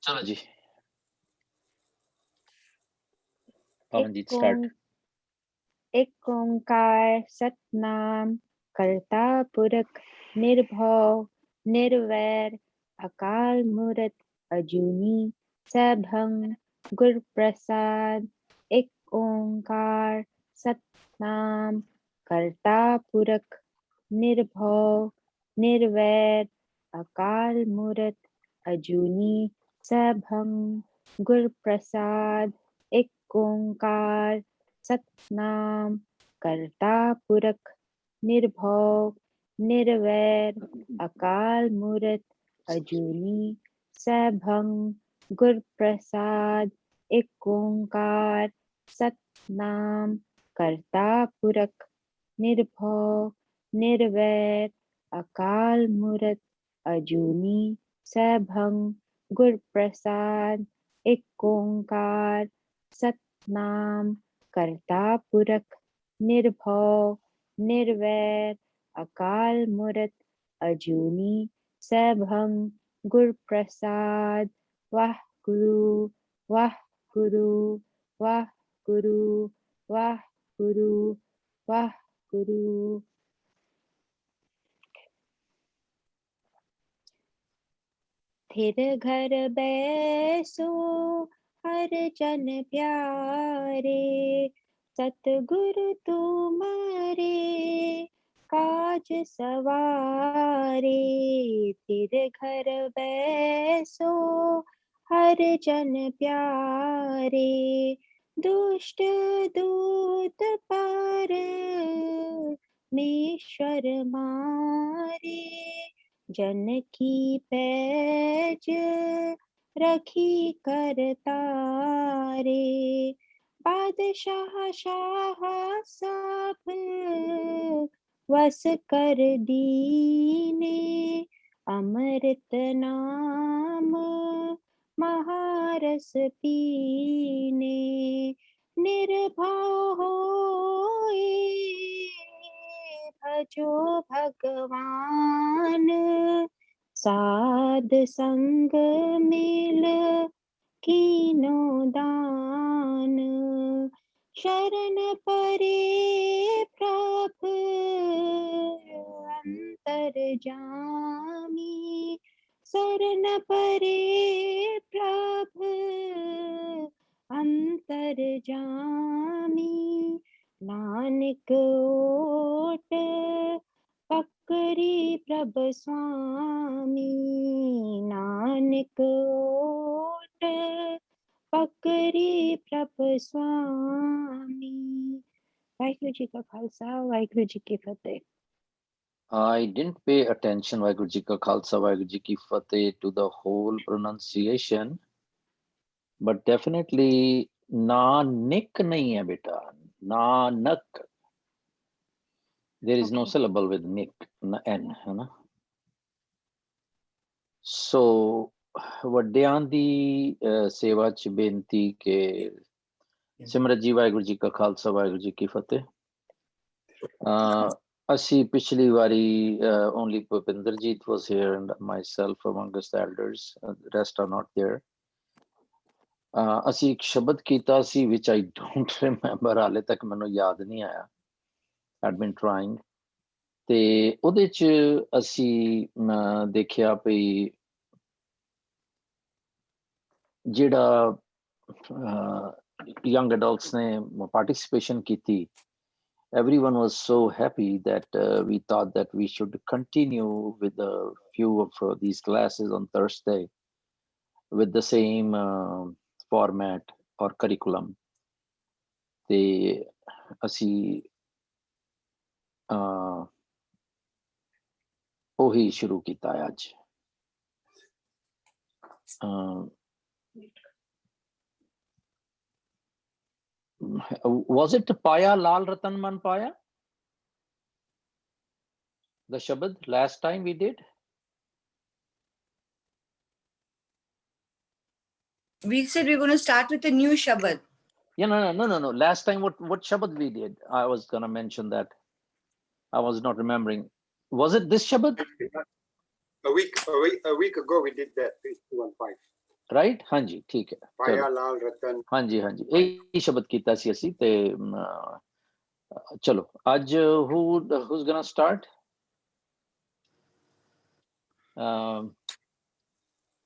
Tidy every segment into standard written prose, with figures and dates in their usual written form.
चलो जी पवनजीत स्टार्ट। एक ओंकार सतनाम करता पुरख निर्भव निर्वैर अकाल मूरत अजूनी सैभं गुर प्रसाद। एक ओंकार सतनाम करता पुरख निर्भव निर्वैर अकाल मूरत अजूनी सैभं गुर प्रसाद। एक ओंकार सतनाम करता पुरख निर्भव निर्वैर अकाल मूरत अजूनी सैभं गुर प्रसाद। एक ओंकार सतनाम करता पुरख निर्भव निर्वैर अकाल मूरत अजूनी सैभं गुर प्रसाद। एक ओंकार सतनाम करता पुरख निर्भव निर्वैर अकाल मूरत अजूनी सैभं गुर प्रसाद। वाह गुरु वाह गुरु वाह गुरु वाह गुरु वाह गुरु। फिर घर बैसो हर जन प्यारे सतगुरु तुम्हारे काज सवारे। फिर घर बैसो हर जन प्यारे दुष्ट दूत पार मेश्वर मारे। जन की पैज रखी कर तारे बादशाह शाह सब वस कर दीने। अमृत नाम महारस पीने निर्भव होए भजो भगवान। साध संग मिल कीनो दान शरण परे प्रभु अंतर जामी। शरण परे प्रभु अंतर जामी। नानक ओट पकड़ी प्रभ स्वामी। नानक ओट पकड़ी प्रभ स्वामी। वाहिगुरु जी का खालसा वाहिगुरु जी की फतेह। I didn't pay attention Waheguru ji का खालसा वाहिगुरु जी की फतेह to the whole pronunciation, but definitely नानिक नहीं है बेटा, Nanak. There is no syllable with nick, n है ना। So ਵੱਡਿਆਂ ਦੀ ਸੇਵਾ ਚ ਬੇਨਤੀ ਕਿ ਸਿਮਰਤ ਜੀ ਵਾਹਿਗੁਰੂ ਜੀ ਕਾ ਖਾਲਸਾ ਵਾਹਿਗੁਰੂ ਜੀ ਕੀ ਫਤਿਹ। ਅਸੀਂ ਪਿਛਲੀ ਵਾਰੀ only Bhupinderjeet was here and myself amongst the elders, the rest are not there. ਅਸੀਂ ਇੱਕ ਸ਼ਬਦ ਕੀਤਾ ਸੀ which I don't remember, ਹਾਲੇ ਤੱਕ ਮੈਨੂੰ ਯਾਦ ਨਹੀਂ ਆਇਆ। I'd been trying ਤੇ ਉਹਦੇ ਚ ਅਸੀਂ ਦੇਖਿਆ ਵੀ ਜਿਹੜਾ young adults ਨੇ participation ਕੀਤੀ, everyone was so happy that we thought that we should continue with a few of these classes on Thursday with the same format or curriculum. ਤੇ ਅਸੀਂ ਉਹੀ ਸ਼ੁਰੂ ਕੀਤਾ ਅੱਜ। Was it Paya Lal Ratan Man Paya? The Shabad last time we did? We said we're going to start with a new Shabad. Yeah, no. Last time what Shabad we did? I was going to mention that. I was not remembering. Was it this Shabad? A week ago we did that, 315. right? हाँ जी, ठीक है, पाया चलो, लाल रतन हाँ जी, हाँ जी, यही शब्द कीता सी असी ते चलो आज who's gonna start?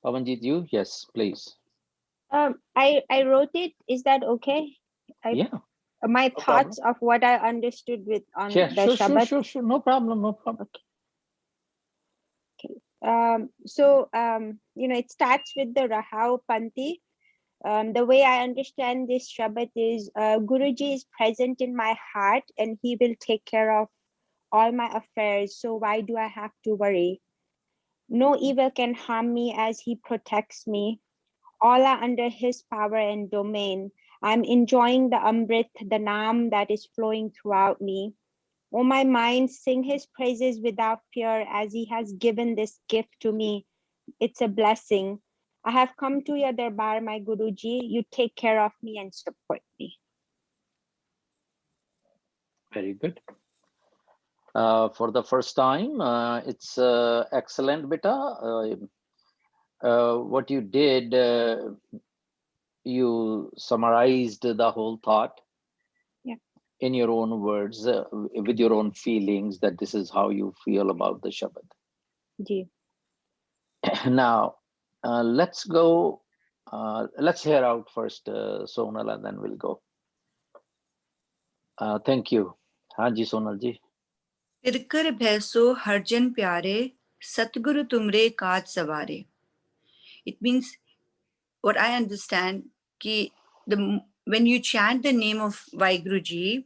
Pavanjit, you? Yes, please. I wrote it. Is that okay? Yeah, My no problem. thoughts of what I understood with on Yeah, the Shabbat. sure. No problem, no problem. Okay. So it starts with the Rahau Panti. The way I understand this Shabbat is Guruji is present in my heart and he will take care of all my affairs. So why do I have to worry? No evil can harm me as he protects me. All are under his power and domain. I'm enjoying the Amrit, the Naam that is flowing throughout me. Oh, my mind, sing his praises without fear as he has given this gift to me. It's a blessing. I have come to your darbar, my Guruji. You take care of me and support me. Very good. For the first time, it's excellent, beta. What you did, you summarized the whole thought in your own words, with your own feelings, that this is how you feel about the Shabad. Ji. Now, let's go. Let's hear out first, Sonal, and then we'll go. Thank you. Hanji, Sonal ji. फिरकर भैसो हरजन प्यारे सतगुरु तुमरे काज सवारे. It means, what I understand, कि when you chant the name of Vaiguruji,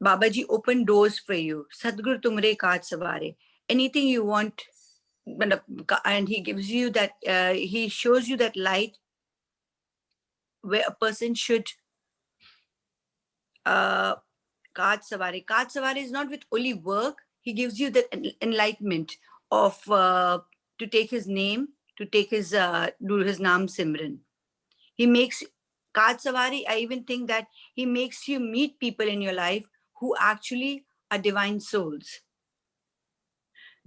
Babaji open doors for you. Sadguru tumre kaaj savare. Anything you want, and he gives you that, he shows you that light where a person should kaaj savare. Kaaj savare is not with only work. He gives you that enlightenment of to take his name, to take his do his naam simran. He makes kaaj savari. I even think that he makes you meet people in your life who actually are divine souls.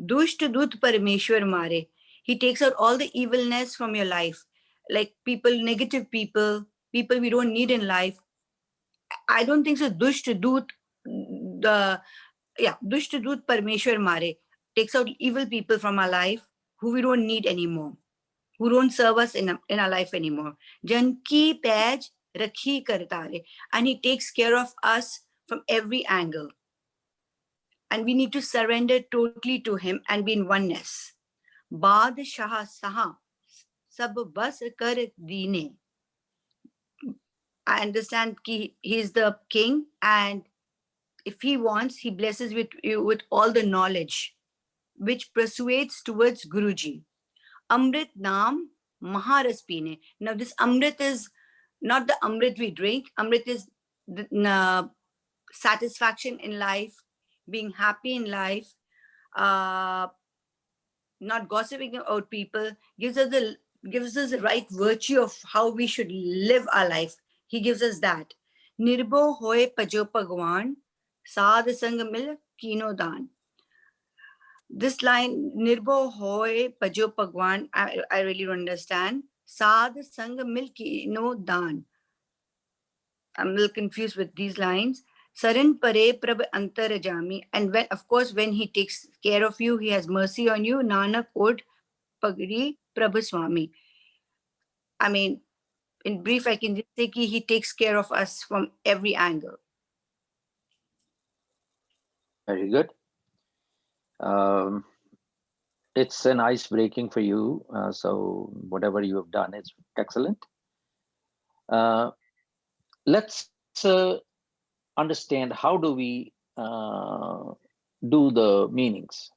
Dusht dut parameshwar mare. He takes out all the evilness from your life, like people, negative people, people we don't need in life. I don't think so. Dusht dut, Dusht dut parameshwar mare takes out evil people from our life who we don't need anymore, who don't serve us in our life anymore. Janki paj rakhi kartare. And he takes care of us from every angle. And we need to surrender totally to him and be in oneness. Badshah saha sab bas kar deene. I understand he is the king, and if he wants, he blesses with you with all the knowledge which persuades towards Guruji. Amrit Naam Maharas Peene. Now, this Amrit is not the Amrit we drink. Amrit is the satisfaction in life, being happy in life, not gossiping about people, gives us the right virtue of how we should live our life. He gives us that. Nirbo hoye pajo Bhagwan, Sad Sang Mil Kino Dan. This line, Nirbo hoy pajo Bhagwan, I really don't understand. Sad Sang Mil Kino Dan. I'm a little confused with these lines. Saran pare prab antarajami. And when, of course, when he takes care of you, he has mercy on you. Nanak od pagri prabhu swami. I mean, in brief, I can just say he takes care of us from every angle. Very good. It's an ice breaking for you. So whatever you have done is excellent. Let's understand how do we do the meanings,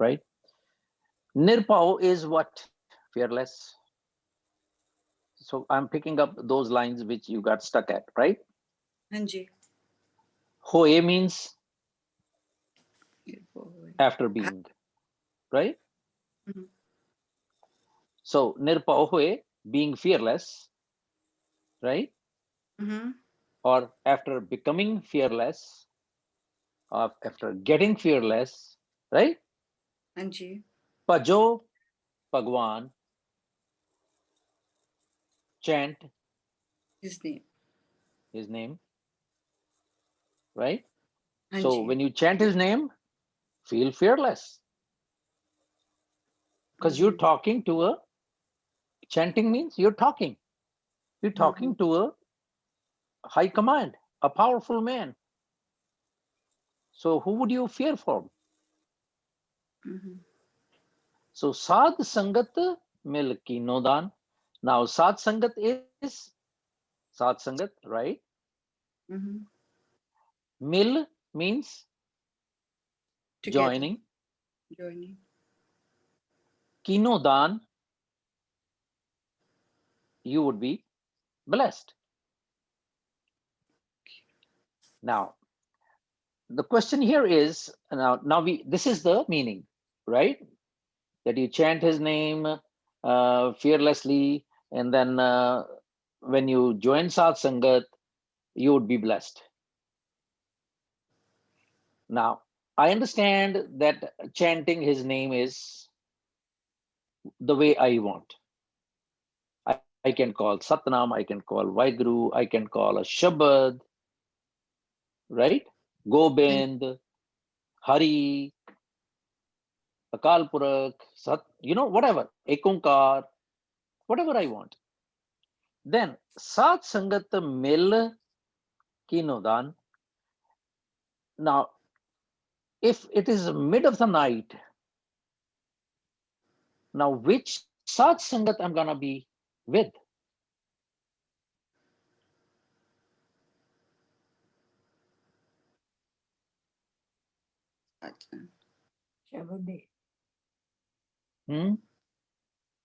right? Nirpao is what? Fearless. So I'm picking up those lines which you got stuck at, right? Hanji. Hoye means after being, right? Mm-hmm. So nirpao hoye, being fearless, right? Mm-hmm. Or after becoming fearless, or after getting fearless, right? Hanji. Pajo Bhagwan, chant his name. his name, right? So Hanji. when you chant his name, feel fearless because you're talking to a chanting means you're talking to a high command, a powerful man. So who would you fear from? So Sad Sangat Mil Kinodan. Now Sad Sangat is Sad Sangat, right? Mil means Together. joining. Joining. Kinodan, you would be blessed. Now, the question here is now we this is the meaning, right? That you chant his name fearlessly, and then when you join Sat Sangat, you would be blessed. Now, I understand that chanting his name is the way I want. I can call Satnam, I can call Vaiguru, I can call a Shabad, right? Gobind, Hari, Akal Purakh, Sat, whatever, Ekunkar, whatever I want. Then Sat Sangat Mil Kinodan. Now, if it is mid of the night, now which Sat Sangat I'm gonna be with?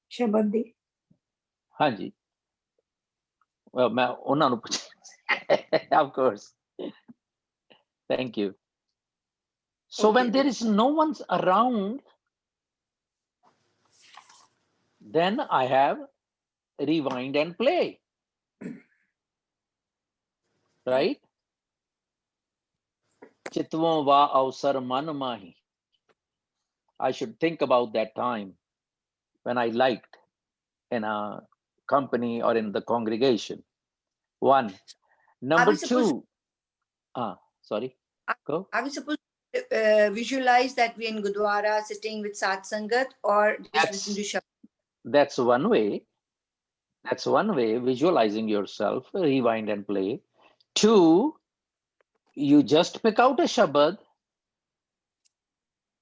Shabadi. ਹਾਂਜੀ ਮੈਂ ਉਹਨਾਂ ਨੂੰ ਪੁੱਛ of course, thank you. So when there is no one's around, then I have rewind and play, right? Chitwon va avsar man mahi. I should think about that time when I liked in a company or in the congregation. One. Number two. Sorry, go. Are we supposed to visualize that we're in Gurdwara sitting with Sat Sangat or just listen to Shabad? That's one way. That's one way, visualizing yourself, rewind and play. Two, you just pick out a Shabad.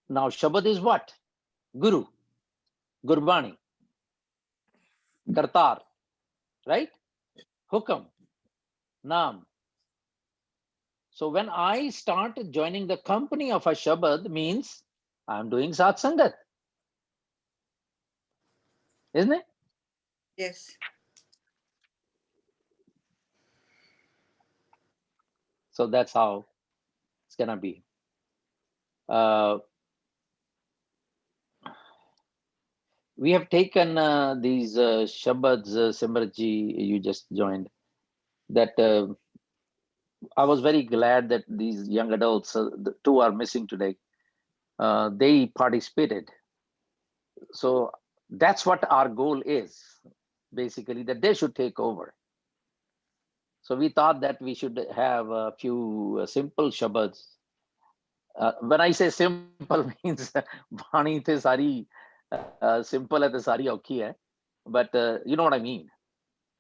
Now, Shabad is what? Guru, Gurbani, Kartar, right? Hukam, Naam. So when I start joining the company of a Shabad, means I'm doing Sat Sangat. Isn't it? Yes. So that's how it's gonna be. We have taken these Shabads, Simratji, you just joined. That I was very glad that these young adults, the two are missing today, they participated. So that's what our goal is, basically, that they should take over. So we thought that we should have a few simple Shabads. When I say simple means Bani the sari simple hai, the sari aukhi hai, but you know what I mean.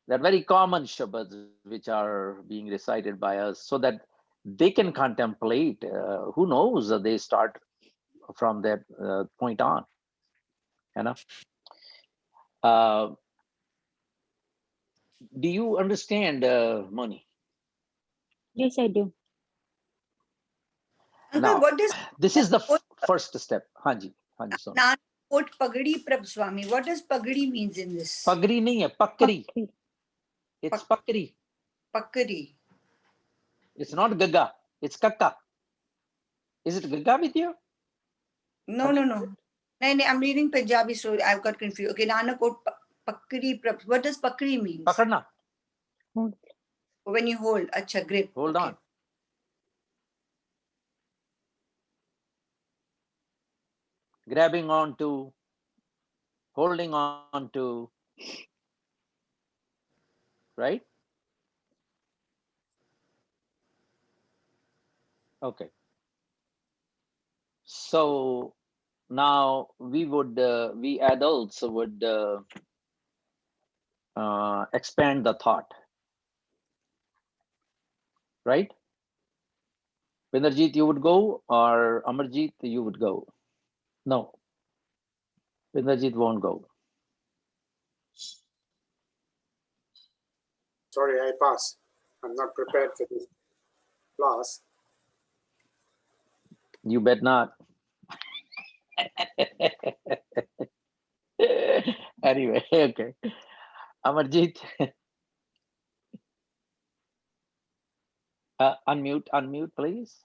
That very common Shabads which are being recited by us, so that they can contemplate. Who knows? They start from that point on. You know. Do you understand, Moni? Yes, I do. Uncle, Now, what is this is the first step. Hanji, Sonu. Nanakot Pagadi Prabh Swami? What does Pagadi means in this? Pagri nahi hai, Pakri. It's Pakri. Pakari. It's not Gaga. It's Kaka. Is it Gaga with you? No. No, I'm reading Punjabi, so I've got confused. Okay, Nanakot Pakari Prabh. What does Pakari mean? Pakarna. When you hold, acha, grip. Hold on. Grabbing onto, holding on to. right? Okay. So now we adults would expand the thought, right? Vinderjeet, you would go, or Amarjeet, you would go? No, Vinderjeet won't go. Sorry, I pass. I'm not prepared for this class. You bet not. Anyway, okay. Amarjeet, unmute, please.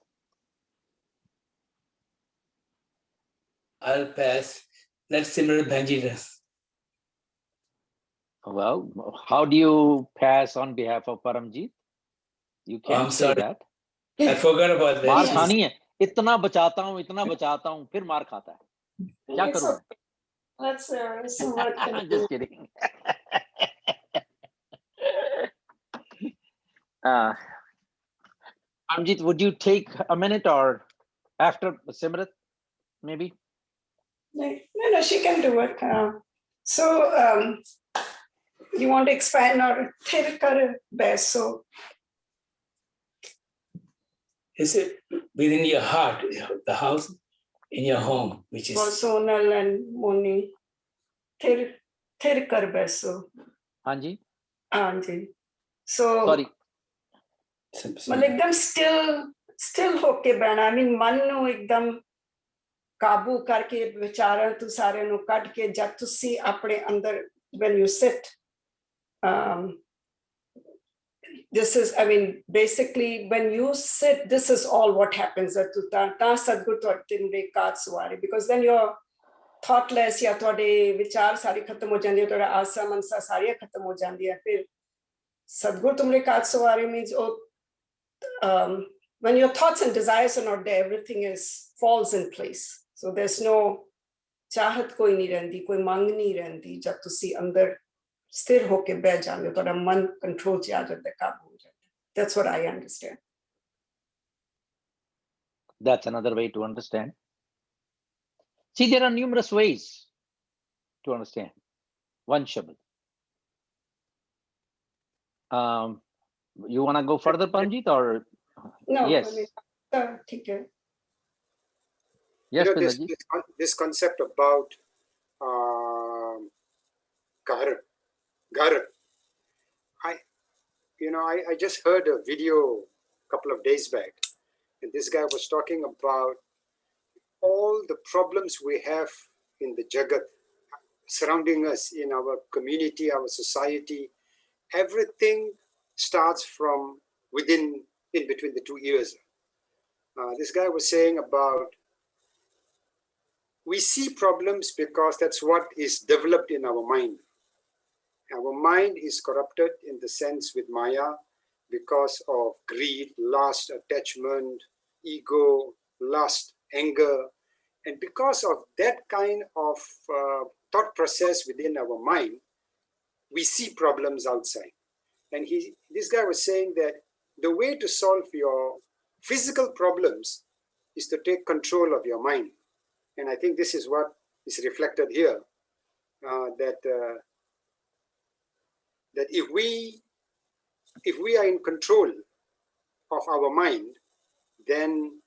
I'll pass. Let Simran Bhanji rest. Well, how do you pass on behalf of Paramjeet? You can't I'm say sorry. that. I forgot about that. मार खानी है, इतना बचाता हूँ, फिर मार खाता है. क्या करूं मैं? Let's see what can I'm do. just kidding. Paramjeet, would you take a minute or after Simrat, maybe? No, she can do it. You want to expand or thirkar beso? Is it within your heart, the house, in your home, which is Sonal and Moni. Thirkar beso. Hanji? Anji. So, Sorry. मतलब एकदम still होके बैठना. I mean, मन नु एकदम काबू करके विचारां तू सारे नु कट के जब तुसी अपने अंदर when you sit. This is, I mean, basically when you sit, this is all what happens. Because then you're thoughtless, या थोड़े विचार सारी खत्म हो जाती है, थोड़ा आशा मनसा सारी खत्म हो जाती है. फिर सदगुरु तुमरे काज सवारी means when your thoughts and desires are not there, everything falls in place. So there's no चाहत कोई नहीं रहती, कोई मांग नहीं रहती. जब तुसी अंदर स्थिर होके बैठ जाते हो, थोड़ा मन कंट्रोल से आ जाता है, काबू हो जाता है. That's what I understand. That's another way to understand. See, there are numerous ways to understand one Shabad. You want to go further, Paramjeet, or? No, Yes. I mean, ठीक है. Yes, You know, Pinderji. this concept about Ghar. I just heard a video a couple of days back, and this guy was talking about all the problems we have in the Jagat surrounding us, in our community, our society. Everything starts from within, in between the two ears. This guy was saying about, we see problems because that's what is developed in our mind. Our mind is corrupted in the sense with Maya because of greed, lust, attachment, ego, lust, anger. And because of that kind of thought process within our mind, we see problems outside. And this guy was saying that the way to solve your physical problems is to take control of your mind. And I think this is what is reflected here, that if we are in control of our mind, then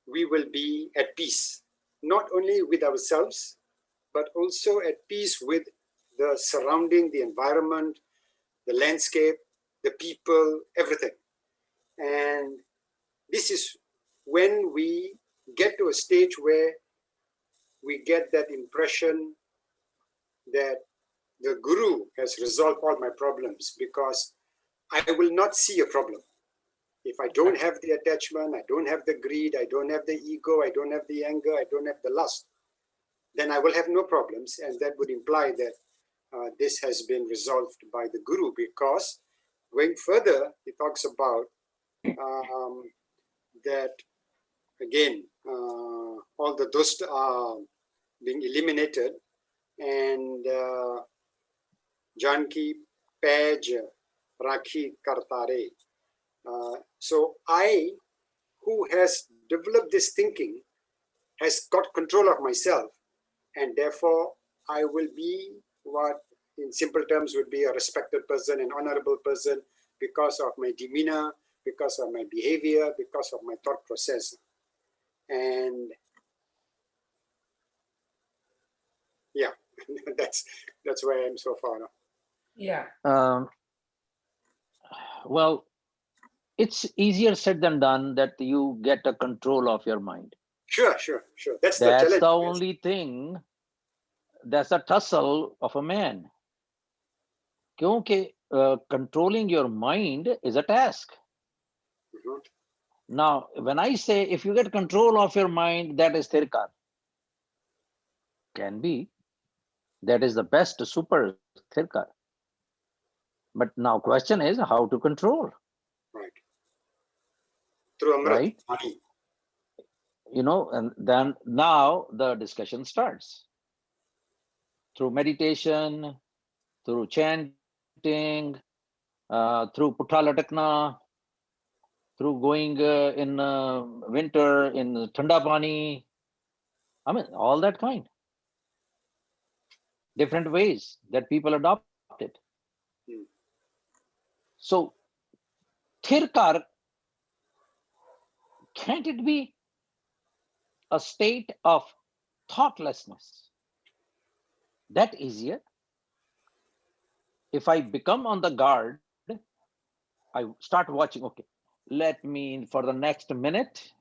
we will be at peace, not only with ourselves, but also at peace with the surrounding, the environment, the landscape, the people, everything. And this is when we get to a stage where we get that impression that the Guru has resolved all my problems, because I will not see a problem. If I don't have the attachment, I don't have the greed, I don't have the ego, I don't have the anger, I don't have the lust, then I will have no problems. And that would imply that this has been resolved by the Guru, because going further, he talks about that, again, all the dust are being eliminated, and Janki, Paj, Rakhi Kartare. So I, who has developed this thinking, has got control of myself, and therefore I will be what in simple terms would be a respected person, an honorable person, because of my demeanor, because of my behavior, because of my thought process. And yeah, that's where I am so far now. Yeah. Well, it's easier said than done that you get a control of your mind. Sure. That's the That's challenge. the only thing. That's a tussle of a man. Because controlling your mind is a task. Mhm. Now, when I say if you get control of your mind, that is thirkar. Can be. That is the best super thirkar. But now question is how to control. Right. Through Amrit, Right? Mani. And then now the discussion starts. Through meditation, through chanting, through Puttalatakna, through going in winter in Thanda Pani. I mean, all that kind. Different ways that people adopted. Hmm. So, thirkar, can't it be a state of thoughtlessness? That easier. If I become on the guard, I start watching, okay, let me, for the next minute,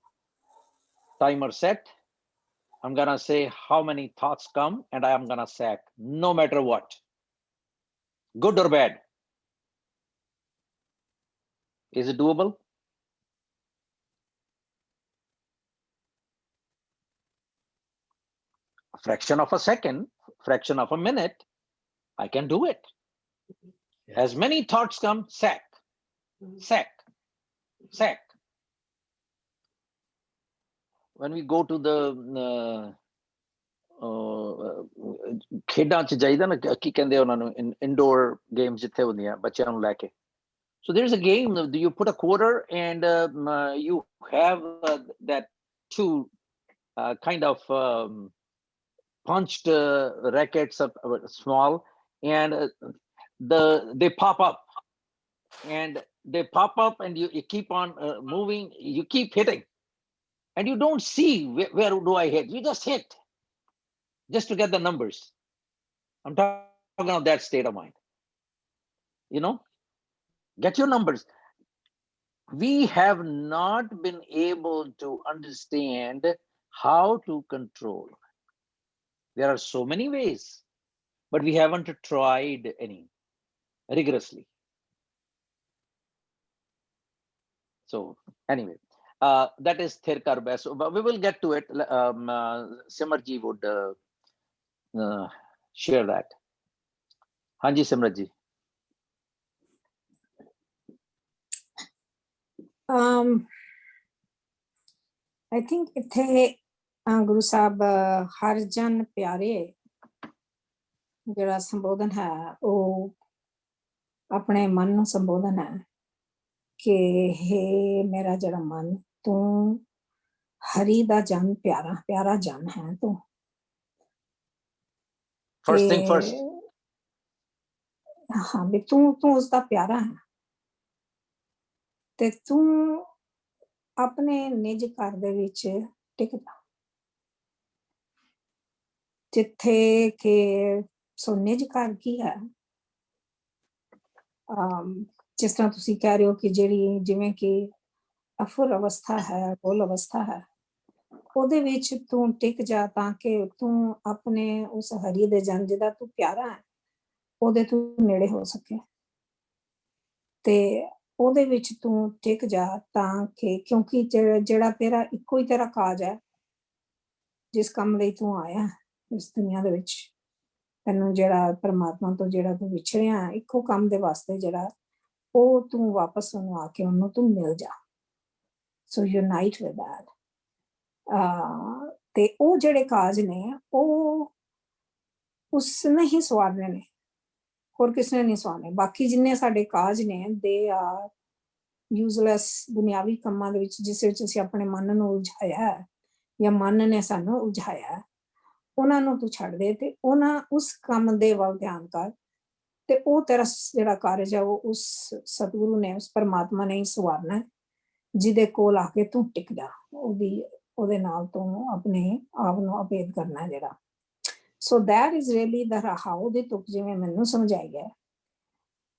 timer set, I'm gonna say how many thoughts come and I am gonna sack, no matter what, good or bad. Is it doable? A fraction of a second, fraction of a minute, I can do it. Yeah. As many thoughts come, sack, sack, sack. When we go to the ਖੇਡਾਂ ਚ ਜਾਈਦਾ ਨਾ ਕੀ ਕਹਿੰਦੇ ਉਹਨਾਂ ਨੂੰ indoor games ਜਿੱਥੇ ਹੁੰਦੀਆਂ ਬੱਚਿਆਂ ਨੂੰ ਲੈ ਕੇ. So there's a game, you put a quarter and you have that two kind of punched rackets of small, and they pop up and you keep on moving, you keep hitting and you don't see where do I hit, you just hit just to get the numbers. I'm talking about that state of mind. Get your numbers. We have not been able to understand how to control. There are so many ways, but we haven't tried any rigorously. So anyway, that is thirkar best, but we will get to it. Simarji would share that. Hanji Simratji. I think ਇੱਥੇ ਗੁਰੂ ਸਾਹਿਬ ਹਰ ਜਨ ਪਿਆਰੇ ਜਿਹੜਾ ਸੰਬੋਧਨ ਹੈ ਉਹ ਆਪਣੇ ਮਨ ਨੂੰ ਸੰਬੋਧਨ ਹੈ ਕਿ ਹੇ ਮੇਰਾ ਜਿਹੜਾ ਮਨ ਤੂੰ ਹਰੀ ਦਾ ਜਨ ਪਿਆਰਾ ਜਨ ਹੈ ਤੂੰ. First thing first. ਹਾਂ ਵੀ ਤੂੰ ਉਸਦਾ ਪਿਆਰਾ ਹੈ ਤੇ ਤੂੰ ਆਪਣੇ ਨਿਜ ਘਰ ਦੇ ਵਿੱਚ ਟਿਕ ਜਾ ਜਿੱਥੇ ਕਿ ਸੋ ਨਿਜ ਘਰ ਕੀ ਹੈ ਜਿਸ ਤਰ੍ਹਾਂ ਤੁਸੀਂ ਕਹਿ ਰਹੇ ਹੋ ਕਿ ਜਿਹੜੀ ਜਿਵੇਂ ਕਿ ਅਫੁਰ ਅਵਸਥਾ ਹੈ ਬੋਲ ਅਵਸਥਾ ਹੈ ਉਹਦੇ ਵਿੱਚ ਤੂੰ ਟਿਕ ਜਾ ਤਾਂ ਕਿ ਤੂੰ ਆਪਣੇ ਉਸ ਹਰੀ ਦੇ ਜਨ ਜਿਹਦਾ ਤੂੰ ਪਿਆਰਾ ਹੈ ਉਹਦੇ ਤੂੰ ਨੇੜੇ ਹੋ ਸਕੇ ਤੇ ਉਹਦੇ ਵਿੱਚ ਤੂੰ ਟਿਕ ਜਾ ਤਾਂ ਕਿ ਕਿਉਂਕਿ ਜਿਹੜਾ ਤੇਰਾ ਇੱਕੋ ਹੀ ਤੇਰਾ ਕਾਜ ਹੈ ਜਿਸ ਕੰਮ ਲਈ ਤੂੰ ਆਇਆ ਇਸ ਦੁਨੀਆ ਦੇ ਵਿੱਚ ਤੈਨੂੰ ਜਿਹੜਾ ਪਰਮਾਤਮਾ ਤੋਂ ਜਿਹੜਾ ਤੂੰ ਵਿਛੜਿਆ ਇੱਕੋ ਕੰਮ ਦੇ ਵਾਸਤੇ ਜਿਹੜਾ ਉਹ ਤੂੰ ਵਾਪਸ ਉਹਨੂੰ ਆ ਕੇ ਉਹਨੂੰ ਤੂੰ ਮਿਲ ਜਾ ਸੋ ਯੂਨਾਈਟ ਵਿਦ ਦੈਟ ਤੇ ਉਹ ਜਿਹੜੇ ਕਾਜ ਨੇ ਉਹ ਉਸਨੇ ਹੀ ਸਵਾਰਨੇ ਨੇ ਹੋਰ ਕਿਸੇ ਨੇ ਨਹੀਂ ਸਵਾਣੇ। ਬਾਕੀ ਜਿੰਨੇ ਸਾਡੇ ਕਾਜ ਨੇ ਦੇ ਆਰ ਯੂਜ਼ਲੈਸ ਦੁਨਿਆਵੀ ਕੰਮਾਂ ਦੇ ਵਿੱਚ, ਜਿਸ ਵਿੱਚ ਅਸੀਂ ਆਪਣੇ ਮਨ ਨੂੰ ਉਲਝਾਇਆ ਹੈ ਜਾਂ ਮਨ ਨੇ ਸਾਨੂੰ ਉਲਝਾਇਆ, ਉਹਨਾਂ ਨੂੰ ਤੂੰ ਛੱਡ ਦੇ ਤੇ ਉਹਨਾਂ ਉਸ ਕੰਮ ਦੇ ਵੱਲ ਧਿਆਨ ਕਰ, ਤੇ ਉਹ ਤੇਰਾ ਜਿਹੜਾ ਕਾਰਜ ਹੈ ਉਹ ਉਸ ਸਤਿਗੁਰੂ ਨੇ, ਉਸ ਪਰਮਾਤਮਾ ਨੇ ਹੀ ਸਵਾਰਨਾ, ਜਿਹਦੇ ਕੋਲ ਆ ਕੇ ਤੂੰ ਟਿਕ ਜਾ, ਉਹਦੇ ਨਾਲ ਤੂੰ ਆਪਣੇ ਆਪ ਨੂੰ ਅਭੇਦ ਕਰਨਾ ਜਿਹੜਾ। ਸੋ ਦੈਟ ਇਜ਼ ਰੀਅਲੀ ਦ ਰਹਾਉ ਦੀ ਤੁਕ, ਜਿਵੇਂ ਮੈਨੂੰ ਸਮਝਾਈ ਹੈ।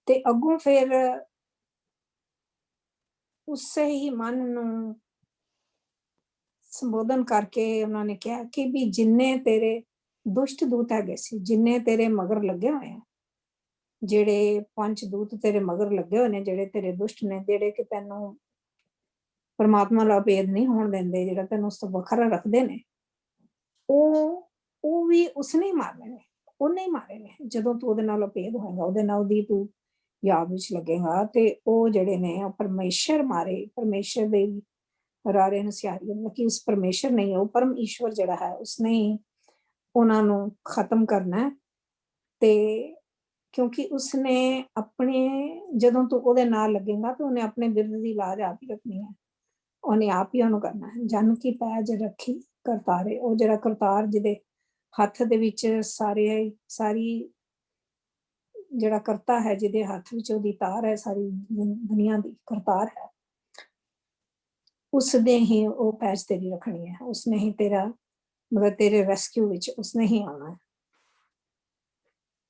ਤੇ ਅੱਗੋਂ ਫਿਰ ਉਸੇ ਹੀ ਮਨ ਨੂੰ ਸੰਬੋਧਨ ਕਰਕੇ ਉਹਨਾਂ ਨੇ ਕਿਹਾ ਕਿ ਵੀ ਜਿੰਨੇ ਤੇਰੇ ਦੁਸ਼ਟ ਦੂਤ ਹੈਗੇ ਸੀ, ਜਿੰਨੇ ਤੇਰੇ ਮਗਰ ਲੱਗੇ ਹੋਏ ਆ, ਜਿਹੜੇ 5 ਦੂਤ ਤੇਰੇ ਮਗਰ ਲੱਗੇ ਹੋਏ ਨੇ, ਜਿਹੜੇ ਤੇਰੇ ਦੁਸ਼ਟ ਨੇ, ਜਿਹੜੇ ਕਿ ਤੈਨੂੰ ਪਰਮਾਤਮਾ ਦਾ ਭੇਦ ਨਹੀਂ ਹੋਣ ਦਿੰਦੇ, ਜਿਹੜਾ ਤੈਨੂੰ ਉਸ ਤੋਂ ਵੱਖਰਾ ਰੱਖਦੇ ਨੇ, ਉਹ ਵੀ ਉਸਨੇ ਹੀ ਮਾਰਨੇ ਨੇ, ਉਹਨੇ ਹੀ ਮਾਰੇ ਨੇ। ਜਦੋਂ ਤੂੰ ਉਹਦੇ ਨਾਲ ਅਭੇਦ ਹੋਏਗਾ, ਉਹਦੇ ਨਾਲ ਦੀ ਤੂੰ ਯਾਦ ਵਿੱਚ ਲੱਗੇਗਾ, ਤੇ ਉਹ ਜਿਹੜੇ ਨੇ ਉਹ ਪਰਮੇਸ਼ਰ ਮਾਰੇ, ਪਰਮੇਸ਼ਰ ਦੇ ਰਾਰੇ ਨਸਿਆਰੀ, ਮਤਲਬ ਕਿ ਉਸ ਪਰਮੇਸ਼ਰ ਨਹੀਂ, ਉਹ ਪਰਮ ਈਸ਼ਵਰ ਜਿਹੜਾ ਹੈ ਉਸਨੇ ਹੀ ਉਹਨਾਂ ਨੂੰ ਖਤਮ ਕਰਨਾ। ਤੇ ਕਿਉਂਕਿ ਉਸਨੇ ਆਪਣੇ, ਜਦੋਂ ਤੂੰ ਉਹਦੇ ਨਾਲ ਲੱਗੇਗਾ ਤਾਂ ਉਹਨੇ ਆਪਣੇ ਬਿਰਦ ਦੀ ਲਾਜ ਆਪ ਹੀ ਰੱਖਣੀ ਹੈ, ਉਹਨੇ ਆਪ ਹੀ ਉਹਨੂੰ ਕਰਨਾ ਹੈ। ਜਨ ਕੀ ਪੈਜ ਰੱਖੀ ਕਰਤਾਰੇ, ਉਹ ਜਿਹੜਾ ਕਰਤਾਰ ਜਿਹਦੇ ਹੱਥ ਦੇ ਵਿੱਚ ਸਾਰੀ ਜਿਹੜਾ ਕਰਤਾ ਹੈ, ਜਿਹਦੇ ਹੱਥ ਵਿੱਚ ਉਹਦੀ ਤਾਰ ਹੈ, ਸਾਰੀ ਦੁਨੀਆ ਦੀ ਕਰਤਾਰ ਹੈ, ਉਸਨੇ ਹੀ ਉਹ ਪੈਜ ਤੇਰੀ ਰੱਖਣੀ ਹੈ, ਉਸਨੇ ਹੀ ਤੇਰਾ ਮਤਲਬ ਤੇਰੇ ਰੈਸਕਿਊ ਵਿੱਚ ਉਸਨੇ ਹੀ ਆਉਣਾ ਹੈ।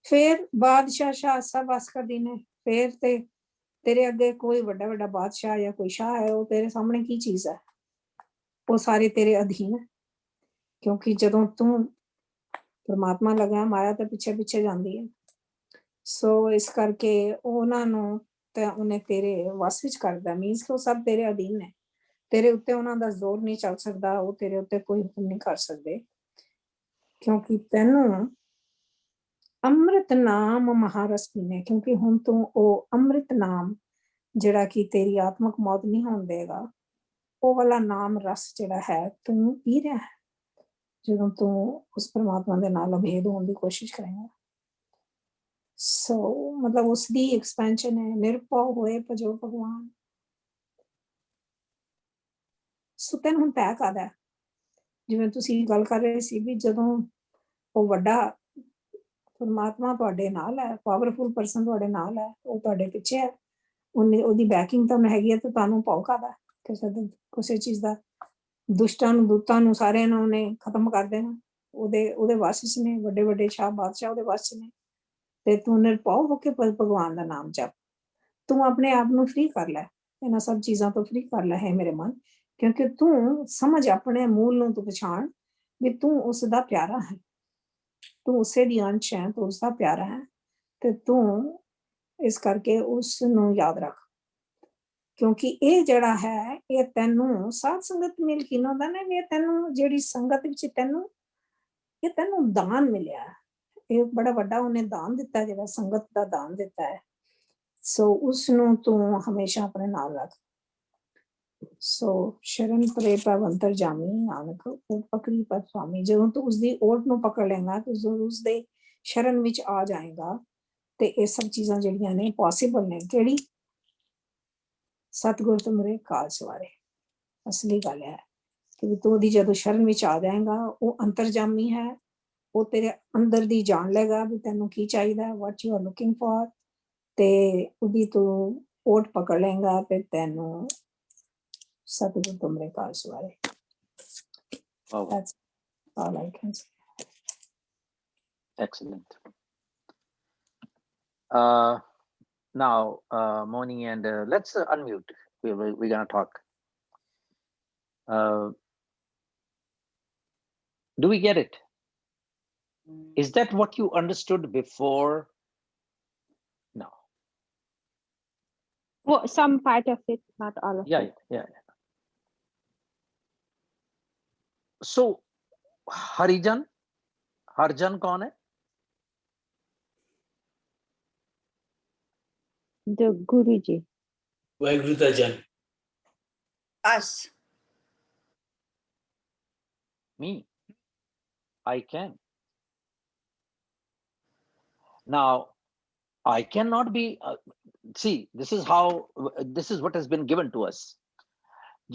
ਫਿਰ ਬਾਦਸ਼ਾਹ ਸ਼ਾਹ ਸਭ ਵਸ ਕਰਦੀ ਨੇ, ਫਿਰ ਤੇ ਤੇਰੇ ਅੱਗੇ ਕੋਈ ਵੱਡਾ ਵੱਡਾ ਬਾਦਸ਼ਾਹ ਜਾਂ ਕੋਈ ਸ਼ਾਹ ਹੈ, ਉਹ ਤੇਰੇ ਸਾਹਮਣੇ ਕੀ ਚੀਜ਼ ਹੈ, ਉਹ ਸਾਰੇ ਤੇਰੇ ਅਧੀਨ ਹੈ। ਕਿਉਂਕਿ ਜਦੋਂ ਤੂੰ ਪਰਮਾਤਮਾ ਲਗਾ, ਮਾਇਆ ਤਾਂ ਪਿੱਛੇ ਪਿੱਛੇ ਜਾਂਦੀ ਹੈ। ਸੋ ਇਸ ਕਰਕੇ ਉਹਨਾਂ ਨੂੰ ਤਾਂ ਉਹਨੇ ਤੇਰੇ ਵਸ ਵਿੱਚ ਕਰਦਾ, ਮੀਨਸ ਕਿ ਉਹ ਸਭ ਤੇਰੇ ਅਧੀਨ ਨੇ, ਤੇਰੇ ਉੱਤੇ ਉਹਨਾਂ ਦਾ ਜ਼ੋਰ ਨਹੀਂ ਚੱਲ ਸਕਦਾ, ਉਹ ਤੇਰੇ ਉੱਤੇ ਕੋਈ ਹੁਕਮ ਨਹੀਂ ਕਰ ਸਕਦੇ, ਕਿਉਂਕਿ ਤੈਨੂੰ ਅੰਮ੍ਰਿਤ ਨਾਮ ਮਹਾਰਸ ਪੀਨੇ, ਕਿਉਂਕਿ ਹੁਣ ਤੂੰ ਉਹ ਅੰਮ੍ਰਿਤ ਨਾਮ ਜਿਹੜਾ ਕਿ ਤੇਰੀ ਆਤਮਕ ਮੌਤ ਨਹੀਂ ਹੋਣ ਦੇਗਾ, ਉਹ ਵਾਲਾ ਨਾਮ ਰਸ ਜਿਹੜਾ ਹੈ ਤੂੰ ਪੀ ਰਿਹਾ ਹੈ, ਜਦੋਂ ਤੂੰ ਉਸ ਪਰਮਾਤਮਾ ਦੇ ਨਾਲ ਅਭੇਦ ਹੋਣ ਦੀ ਕੋਸ਼ਿਸ਼ ਕਰੇਗਾ। ਸੋ ਮਤਲਬ ਉਸਦੀ ਐਕਸਪੈਂਸ਼ਨ ਹੈ, ਨਿਰਭਉ ਹੋਏ ਭਜੋ ਭਗਵਾਨ। ਸੋ ਤੈਨੂੰ ਹੁਣ ਤੈਅ ਕਰਦਾ, ਜਿਵੇਂ ਤੁਸੀਂ ਗੱਲ ਕਰ ਰਹੇ ਸੀ ਵੀ ਜਦੋਂ ਉਹ ਵੱਡਾ ਪਰਮਾਤਮਾ ਤੁਹਾਡੇ ਨਾਲ ਹੈ, ਪਾਵਰਫੁਲ ਪਰਸਨ ਤੁਹਾਡੇ ਨਾਲ ਹੈ, ਉਹ ਤੁਹਾਡੇ ਪਿੱਛੇ ਹੈ, ਉਹਦੀ ਬੈਕਿੰਗ ਤਾਂ ਹੈਗੀ ਹੈ, ਤੇ ਤੁਹਾਨੂੰ ਭੌ ਕਾਹਦਾ ਕਿਸੇ ਚੀਜ਼ ਦਾ। ਦੁਸ਼ਟਾਂ ਨੂੰ ਦੂਤਾਂ ਨੂੰ ਸਾਰਿਆਂ ਨੂੰ ਉਹਨੇ ਖਤਮ ਕਰ ਦੇਣਾ, ਉਹਦੇ ਵਸ ਚ ਨੇ, ਵੱਡੇ ਵੱਡੇ ਸ਼ਾਹ ਬਾਦਸ਼ਾਹ ਉਹਦੇ ਵਸ ਚ ਨੇ, ਤੇ ਤੂੰ ਨਿਰਭਉ ਹੋ ਕੇ ਭਗਵਾਨ ਦਾ ਨਾਮ ਜਪ, ਤੂੰ ਆਪਣੇ ਆਪ ਨੂੰ ਫ੍ਰੀ ਕਰ ਲੈ, ਇਹਨਾਂ ਸਭ ਚੀਜ਼ਾਂ ਤੋਂ ਫ੍ਰੀ ਕਰ ਲੈ ਹੈ ਮੇਰੇ ਮਨ, ਕਿਉਂਕਿ ਤੂੰ ਸਮਝ ਆਪਣੇ ਮੂਲ ਨੂੰ, ਤੂੰ ਪਛਾਣ ਵੀ ਤੂੰ ਉਸ ਦਾ ਪਿਆਰਾ ਹੈ, ਤੂੰ ਉਸੇ ਦੀ ਅੰਸ਼ ਹੈ, ਤੂੰ ਉਸਦਾ ਪਿਆਰਾ ਹੈ, ਤੇ ਤੂੰ ਇਸ ਕਰਕੇ ਉਸ ਨੂੰ ਯਾਦ ਰੱਖ, ਕਿਉਂਕਿ ਇਹ ਜਿਹੜਾ ਹੈ ਇਹ ਤੈਨੂੰ ਸਾਧ ਸੰਗਤ ਮਿਲ ਕੇ ਨਾ ਹੁੰਦਾ ਨਾ, ਇਹ ਤੈਨੂੰ ਜਿਹੜੀ ਸੰਗਤ ਵਿੱਚ ਇਹ ਤੈਨੂੰ ਦਾਨ ਮਿਲਿਆ, ਇਹ ਬੜਾ ਵੱਡਾ ਉਹਨੇ ਦਾਨ ਦਿੱਤਾ, ਜਿਹੜਾ ਸੰਗਤ ਦਾ ਦਾਨ ਦਿੱਤਾ ਹੈ। ਸੋ ਉਸ ਨੂੰ ਤੂੰ ਹਮੇਸ਼ਾ ਆਪਣੇ ਨਾਲ ਰੱਖ। ਸੋ ਸ਼ਰਨ ਪਰੇ ਭਵੰਤਰ ਜਾਮੀ ਨਾਨਕ ਉਹ ਪਕੜੀ ਪਰ ਸੁਆਮੀ, ਜਦੋਂ ਤੂੰ ਉਸਦੀ ਓਟ ਨੂੰ ਪਕੜ ਲੈਂਗਾ, ਤੂੰ ਜ਼ਰੂਰ ਉਸਦੇ ਸ਼ਰਨ ਵਿੱਚ ਆ ਜਾਏਗਾ, ਤੇ ਇਹ ਸਭ ਚੀਜ਼ਾਂ ਜਿਹੜੀਆਂ ਨੇ ਪੋਸੀਬਲ ਨੇ। ਕਿਹੜੀ? ਸਤਿਗੁਰ ਤੁਮਰੇ ਕਾਜ ਸਵਾਰੇ। ਅਸਲੀ ਗੱਲ ਹੈ ਕਿ ਤੂੰ ਉਹਦੀ ਜਦੋਂ ਸ਼ਰਨ ਵਿੱਚ ਆ ਜਾਏਗਾ, ਉਹ ਅੰਤਰਜਾਮੀ ਹੈ, ਉਹ ਤੇਰੇ ਅੰਦਰ ਦੀ ਜਾਣ ਲਏਗਾ ਵੀ ਤੈਨੂੰ ਕੀ ਚਾਹੀਦਾ, what you are looking for, ਤੇ ਉਹਦੀ ਤੂੰ ਓਟ ਪਕੜ ਲਏਗਾ ਤੇ ਤੈਨੂੰ ਸਤਿਗੁਰ ਤੁਮਰੇ ਕਾਜ ਸਵਾਰੇ। That's all I can say. Excellent. Now, Moni, and let's unmute. We're going to talk. Do we get it? Is that what you understood before? No. Well, some part of it, not all of it. Yeah. So, Harijan कौन है? The Guruji. Vaheguru da Jan. Us. Me. I can. Now, I cannot be, see, this is what has been given to us.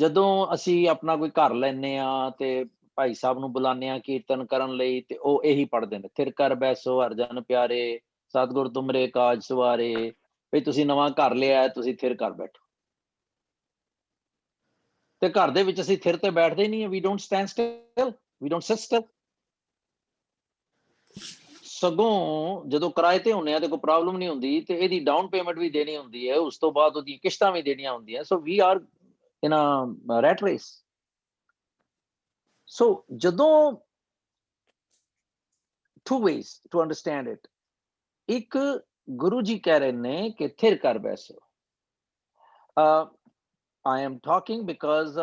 ਜਦੋਂ ਅਸੀਂ ਆਪਣਾ ਕੋਈ ਘਰ ਲੈਨੇ ਆ ਤੇ ਭਾਈ ਸਾਹਿਬ ਨੂੰ ਬੁਲਾਉਂਦੇ ਆ ਕੀਰਤਨ ਕਰਨ ਲਈ ਤੇ ਉਹ ਇਹੀ ਪੜ੍ਹਦੇ ਨੇ, ਥਿਰ ਕਰ ਬੈਸੋ ਹਰ ਜਨ ਪਿਆਰੇ ਸਤਿਗੁਰ ਤੁਮਰੇ ਕਾਜ ਸਵਾਰੇ, ਵੀ ਤੁਸੀਂ ਨਵਾਂ ਘਰ ਲਿਆ ਤੁਸੀਂ ਥਿਰ ਕਰ ਬੈਠੋ। ਤੇ ਘਰ ਦੇ ਵਿੱਚ ਅਸੀਂ ਥਿਰ ਤੇ ਬੈਠਦੇ ਨਹੀਂ, we don't stand still, we don't sit still। ਸਗੋਂ ਜਦੋਂ ਕਿਰਾਏ ਤੇ ਹੁੰਨੇ ਆ ਤੇ ਕੋਈ ਪ੍ਰੋਬਲਮ ਨਹੀਂ ਹੁੰਦੀ, ਤੇ ਇਹਦੀ ਡਾਊਨ ਪੇਮੈਂਟ ਵੀ ਦੇਣੀ ਹੁੰਦੀ ਹੈ, ਉਸ ਤੋਂ ਬਾਅਦ ਉਹਦੀ ਕਿਸ਼ਤਾਂ ਵੀ ਦੇਣੀਆਂ ਹੁੰਦੀਆਂ। So we are in a rat race। So ਜਦੋਂ two ways to understand it। ਇੱਕ ਗੁਰੂ ਜੀ ਕਹਿ ਰਹੇ ਨੇ ਕਿ ਥਿਰ ਕਰ ਬੈਸੋ। I am talking because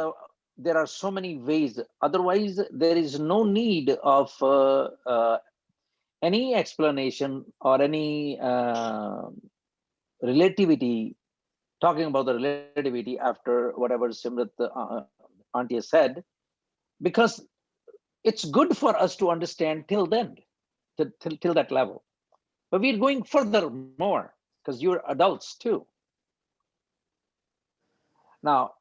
there are so many ways, otherwise there is no need of any explanation or any relativity, talking about the relativity after whatever Simrat auntie has said, because it's good for us to understand till then, till that level, but we're going further more because you're adults too. Now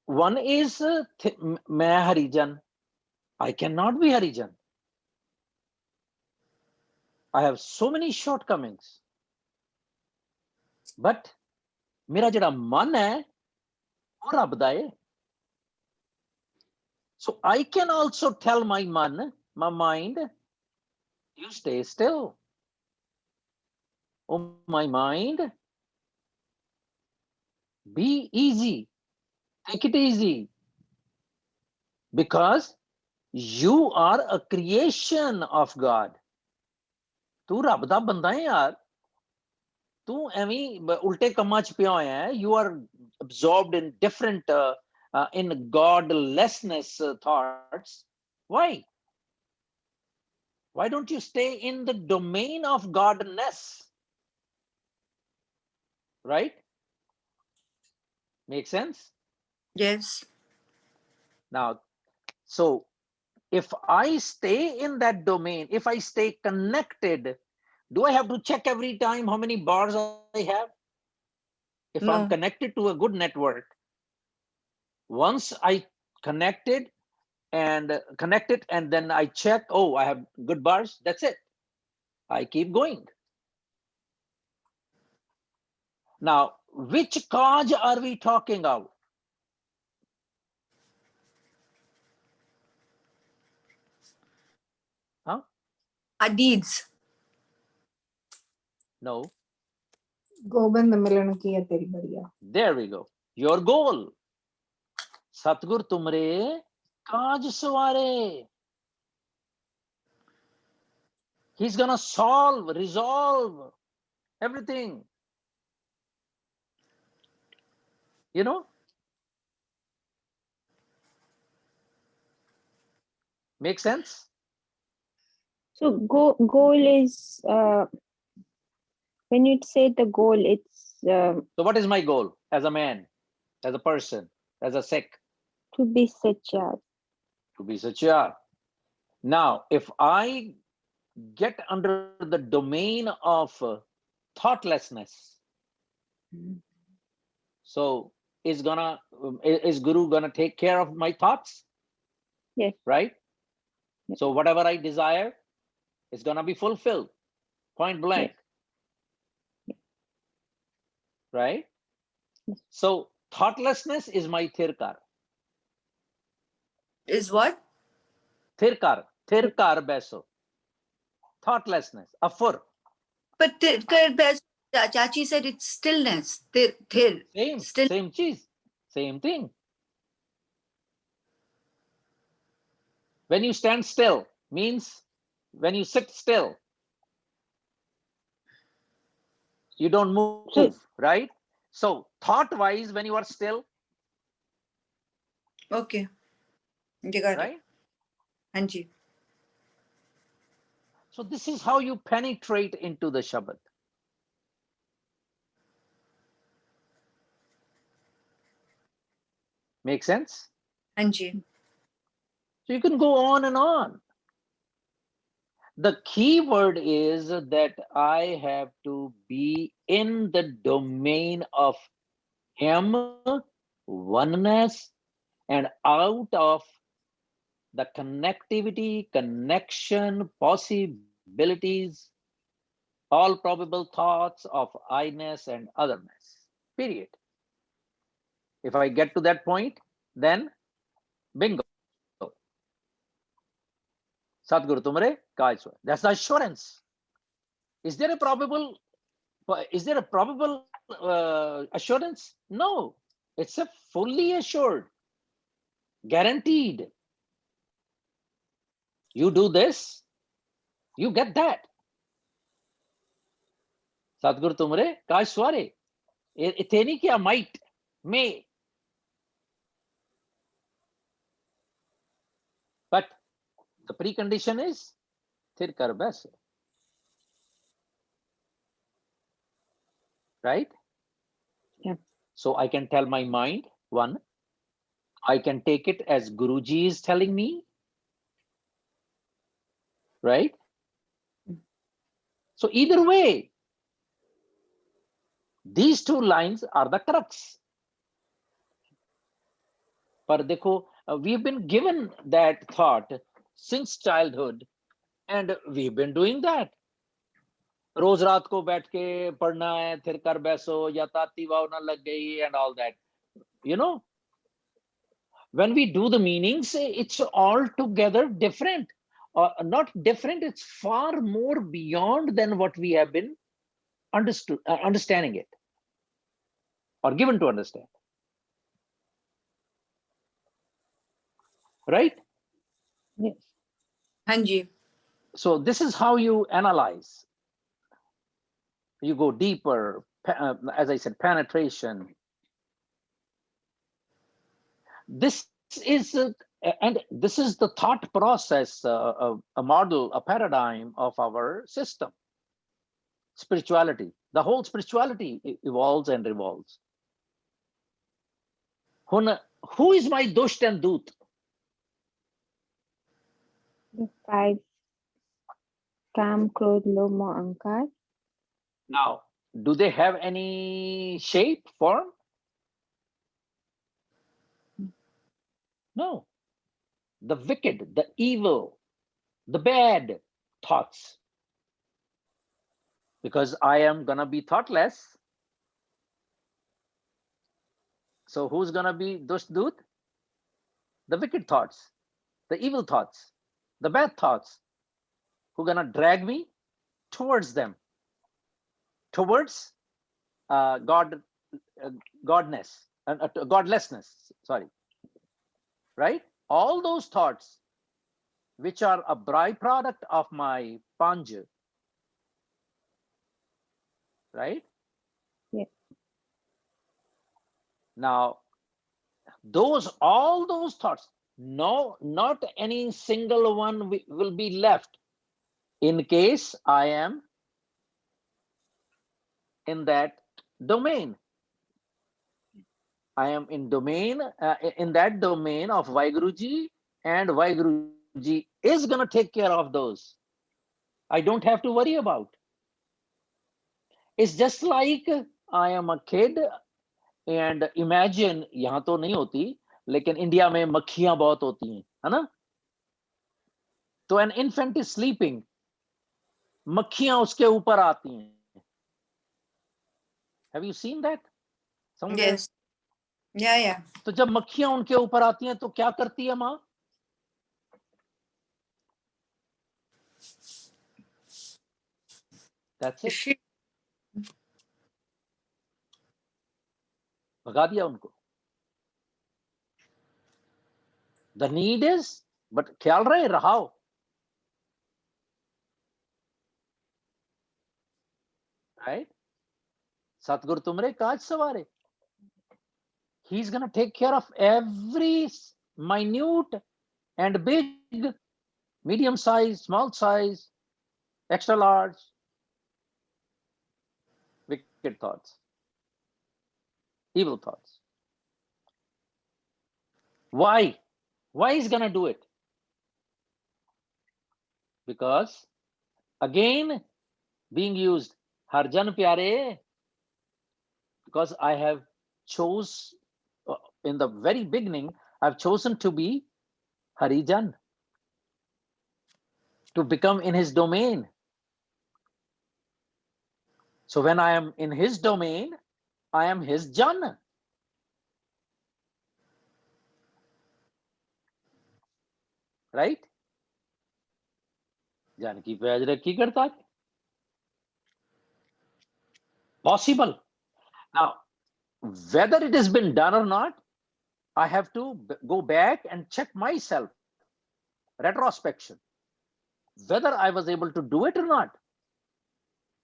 one is main Harijan, I cannot be Harijan, I have so many shortcomings, but मेरा जिहड़ा मन है वो रब दा है। So I can also tell my mind, you stay still, oh my mind, be easy, take it easy, because you are a creation of God। तू रब दा बंदा है यार, तू एवें उल्टे कम्मां च पिया होया है, you are absorbed in different in godlessness thoughts। Why don't you stay in the domain of godness, right? Make sense? Yes. Now, so if I stay in that domain, if I stay connected, do I have to check every time how many bars I have? If No. I'm connected to a good network, once I connected and then I check, oh, I have good bars, that's it, I keep going। Now which cause are we talking about? Huh? Our deeds। No। Gobind मिलन की है तेरी बढ़िया। There we go, your goal। सतगुर तुमरे काज सवारे, he's gonna resolve everything, you know। Make sense? So goal is when you say the goal, it's So what is my goal as a man, as a person, as a Sikh? to be sacha। To be sacha। Now if I get under the domain of thoughtlessness, so is Guru gonna take care of my thoughts? Yes। Right? Yes. So whatever I desire is gonna be fulfilled, point blank। Yes. Right? Yes. So thoughtlessness is my thirkar। Is what? Thirkar beso, thoughtlessness, afur। But Chachi said it's stillness। Same cheese, same thing। When you stand still means when you sit still, you don't move, right? So thought wise, when you are still, Okay, you got right? it। Anji। So this is how you penetrate into the Shabad। Make sense? Anji। So you can go on and on। The key word is that I have to be in the domain of Him, oneness, and out of the connectivity, connection, possibilities, all probable thoughts of I-ness and otherness. Period. If I get to that point, then bingo. Sadhguru Tumre Kaiswa. That's the assurance. Is there a probable assurance? No. It's a fully assured, guaranteed. You do this, you get that. Sadhguru Tumre Kaisware. Itheni kia might, may. But the precondition is thir kar baise. Right? Yeah. So I can tell my mind, one, I can take it as Guruji is telling me, right? So either way, these two lines are the crux. But dekho, we've been given that thought since childhood, and we've been doing that. रोज रात को बैठ के पढ़ना है, थिर कर बैसो, या ताती वाव ना लग गई, and all that. You know, when we do the meanings, it's altogether different. Not different, it's far more beyond than what we have been understanding it, or given to understand. Right? Yes. Hanji. So this is how you analyze. You go deeper, as I said, penetration. This is and this is the thought process, a model, a paradigm of our system. Spirituality, the whole spirituality evolves and revolves. Who is my dusht and dut? The 5 Kam, Krodh, Lobh, Moh, Ahankar. Now, do they have any shape, form? No. The wicked, the evil, the bad thoughts. Because I am gonna be thoughtless. So who's gonna be dusht dut? The wicked thoughts, the evil thoughts, the bad thoughts, who gonna drag me towards them, towards godness, godlessness, sorry. Right? All those thoughts which are a byproduct of my panj, right? Yeah. Now, all those thoughts, no, not any single one will be left in case I am in that domain. I am in that domain of Vaiguruji, and Vaiguruji is going to take care of those. I don't have to worry about. It's just like I am a kid, and imagine, यहाँ तो नहीं होती, लेकिन India में मक्खियां बहुत होती हैं, है ना? तो an infant is sleeping, मक्खियां उसके ऊपर आती हैं. Have you seen that somewhere? Yes. Yeah. तो जब मक्खियां उनके ऊपर आती हैं तो क्या करती है माँ? That's it. भगा दिया उनको. The need is, but ख्याल रहे, रहाओ. Right? Satguru Tumre काज सवारे. He's gonna take care of every minute and big, medium size, small size, extra large, wicked thoughts, evil thoughts. Why? Why is gonna do it? Because Again, being used, Harjan Pyare, because I have chose in the very beginning, I've chosen to be Harijan, to become in his domain. So when I am in his domain, I am his Jan. Right? Janki पैज रखी करता. Possible. Now, whether it has been done or not, I have to go back and check myself. Retrospection. Whether I was able to do it or not.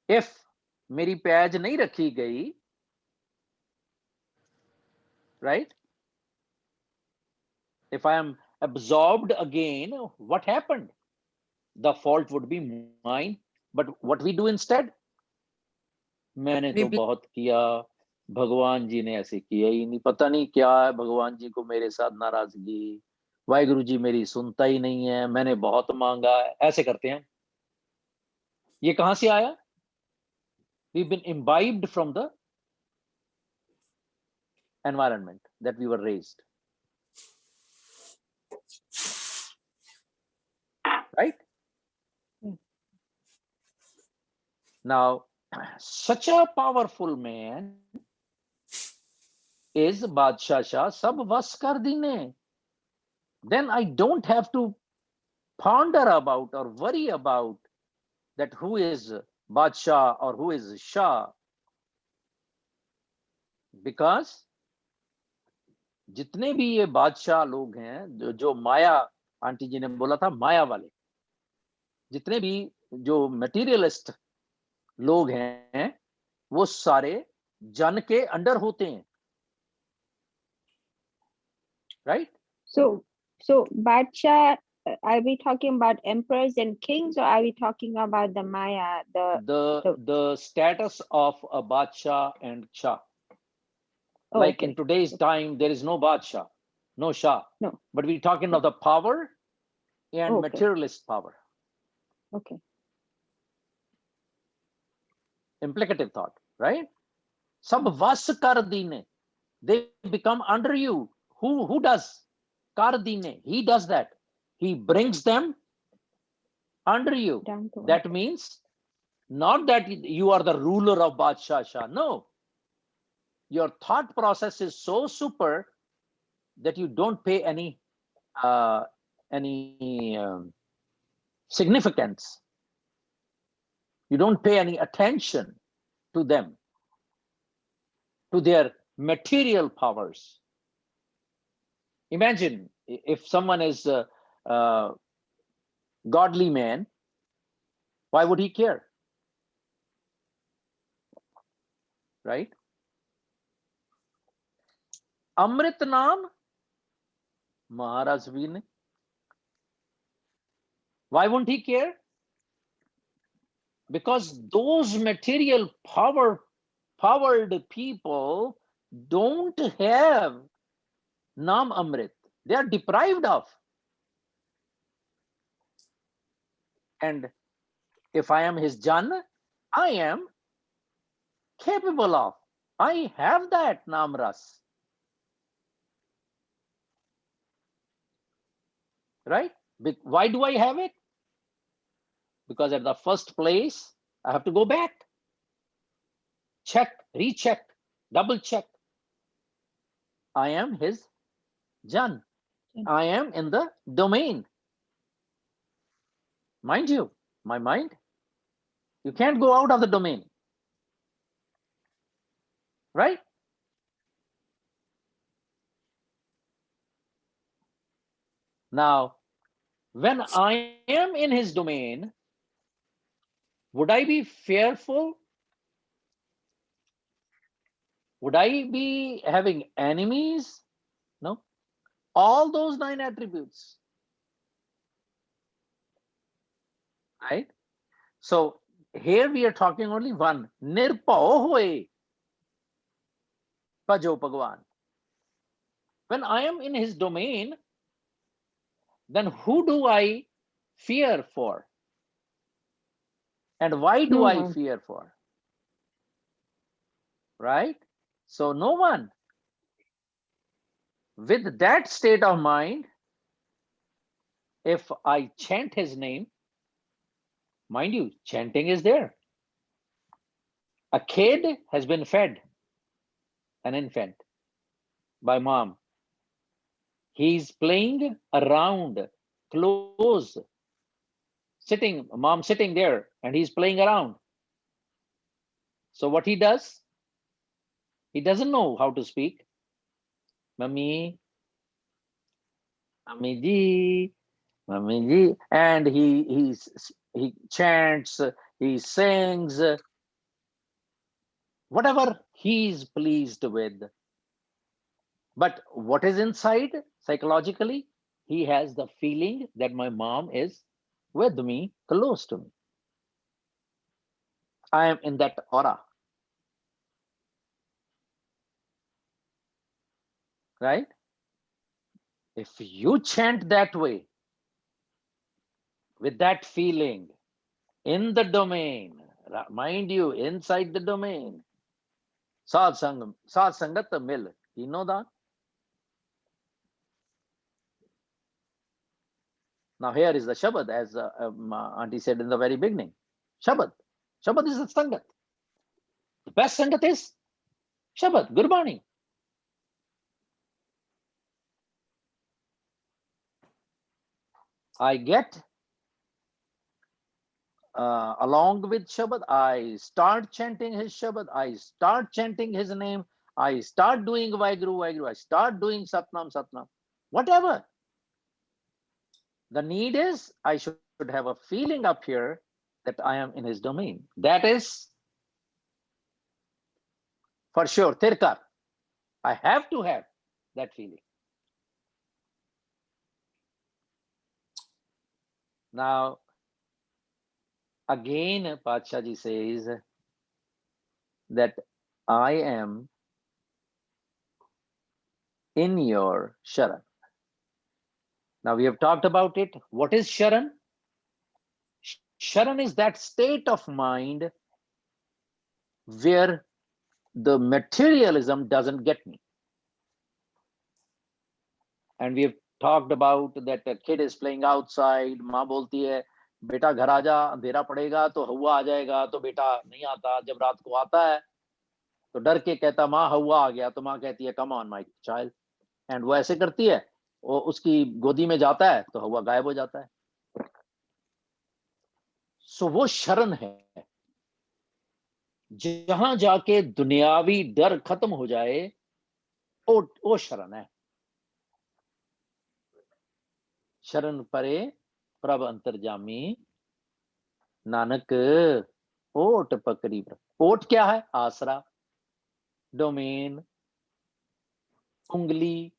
If मेरी page नहीं रखी गई, right? If I am absorbed again, what happened? The fault would be mine. But what we do instead? मैंने तो बहुत किया, भगवान जी ने ऐसे किया ही नहीं, पता नहीं क्या है भगवान जी को मेरे साथ नाराजगी, वाहिगुरु जी मेरी सुनता ही नहीं है, मैंने बहुत मांगा, ऐसे करते हैं. ये कहां से आया? We've been imbibed from the environment that we were raised. Right? Now, such a powerful man is Badshah Shah sab vas kar dine. Then I don't have to ponder about or worry about that who is Badshah or who is Shah. Because जितने भी ये बादशाह लोग हैं, जो माया, aunty जी ने बोला था माया वाले, जितने भी जो मटेरियलिस्ट लोग हैं, वो सारे जन के अंडर होते हैं. Right? So Badshah, are we talking about emperors and kings, or are we talking about the Maya? The status of a Badshah and Shah. Like okay. in today's time, there is no Badshah, no Shah. No. But we're talking of the power and Okay. materialist power. Okay. Implicative thought, right? Sab vas kar dine. They become under you. Who does? Kar dine. He does that. He brings them under you. That means not that you are the ruler of Badshah Shah. No. Your thought process is so super that you don't pay any significance. You don't pay any attention to them, to their material powers. Imagine if someone is a godly man, why would he care? Right? Amrit Naam, Maharaj Veer. Why won't he care? Because those material powered people don't have Naam Amrit. They are deprived of. And if I am his Jan, I am capable of. I have that Naam Ras. Right? Why do I have it? Because at the first place, I have to go back. Check, recheck, double check. I am his Jan. I am in the domain. Mind you, my mind, you can't go out of the domain. Right? Now, when I am in his domain, would I be fearful? Would I be having enemies? No. All those 9 attributes. Right? So here we are talking only one. Nirpao hoye Pajo Bhagwan. When I am in his domain, then who do I fear for? And why do No I one. fear for? Right? So no one. With that state of mind, if I chant his name, mind you, chanting is there. A kid has been fed, an infant, by mom. He's playing around, close, mom sitting there, and he's playing around. So what he does, he doesn't know how to speak. Mummy, Mummy ji, Mummy ji, and he chants, he sings, whatever he's pleased with. But what is inside psychologically? He has the feeling that my mom is with me, close to me. I am in that aura. Right? If you chant that way, with that feeling, in the domain, mind you, inside the domain, Sad Sangat Mil, you know that? Now here is the Shabad, as Auntie said in the very beginning. Shabad. Shabad is the Sangat. The best Sangat is Shabad, Gurbani. I get along with Shabad, I start chanting his Shabad, I start chanting his name, I start doing Vaheguru, Vaheguru, I start doing Satnam, Satnam, whatever. The need is I should have a feeling up here that I am in his domain. That is for sure, Tirkar. I have to have that feeling. Now, again, Patshaji says that I am in your Sharan. Now, we have talked about it. What is Sharan? Sharan is that state of mind where the materialism doesn't get me. And we have talked about that a kid is playing outside, माँ बोलती है बेटा घर आ जा, अंधेरा पड़ेगा तो हवा आ जाएगा, तो बेटा नहीं आता, जब रात को आता है तो डर के कहता माँ हवा आ गया, तो माँ कहती है come on my child, and वो ऐसे करती है, वो उसकी गोदी में जाता है तो हवा गायब हो जाता है. सो वो शरण है, जहां जाके दुनियावी डर खत्म हो जाए, वो शरण है. शरण परे प्रभ अंतर्जामी, नानक ओट पकड़ी. ओट क्या है? आसरा, डोमेन, उंगली.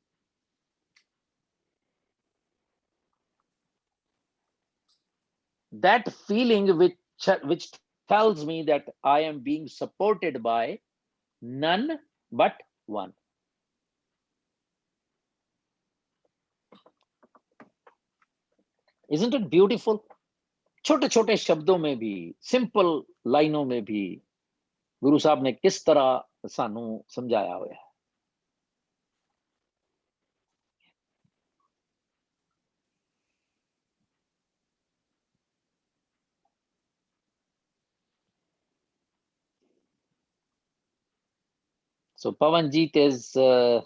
That feeling which tells me that I am being supported by none but one. Isn't it beautiful? छोटे छोटे शब्दों में भी, सिंपल लाइनों में भी गुरु साहब ने किस तरह सानू समझाया हुआ है. So Pavanjit is, do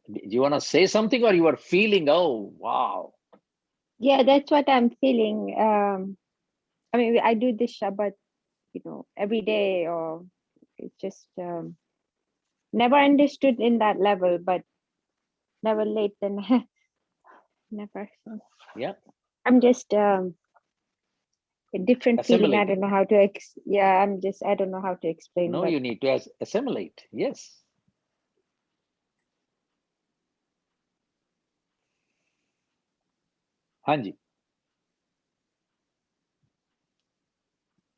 you want to say something, or you are feeling, oh, wow? Yeah, that's what I'm feeling. I mean, I do this Shabbat, every day, or it's just never understood in that level, but never late and never. Yeah. I'm just a different feeling. I don't know how to I don't know how to explain. No, but you need to assimilate. Yes. Hanji.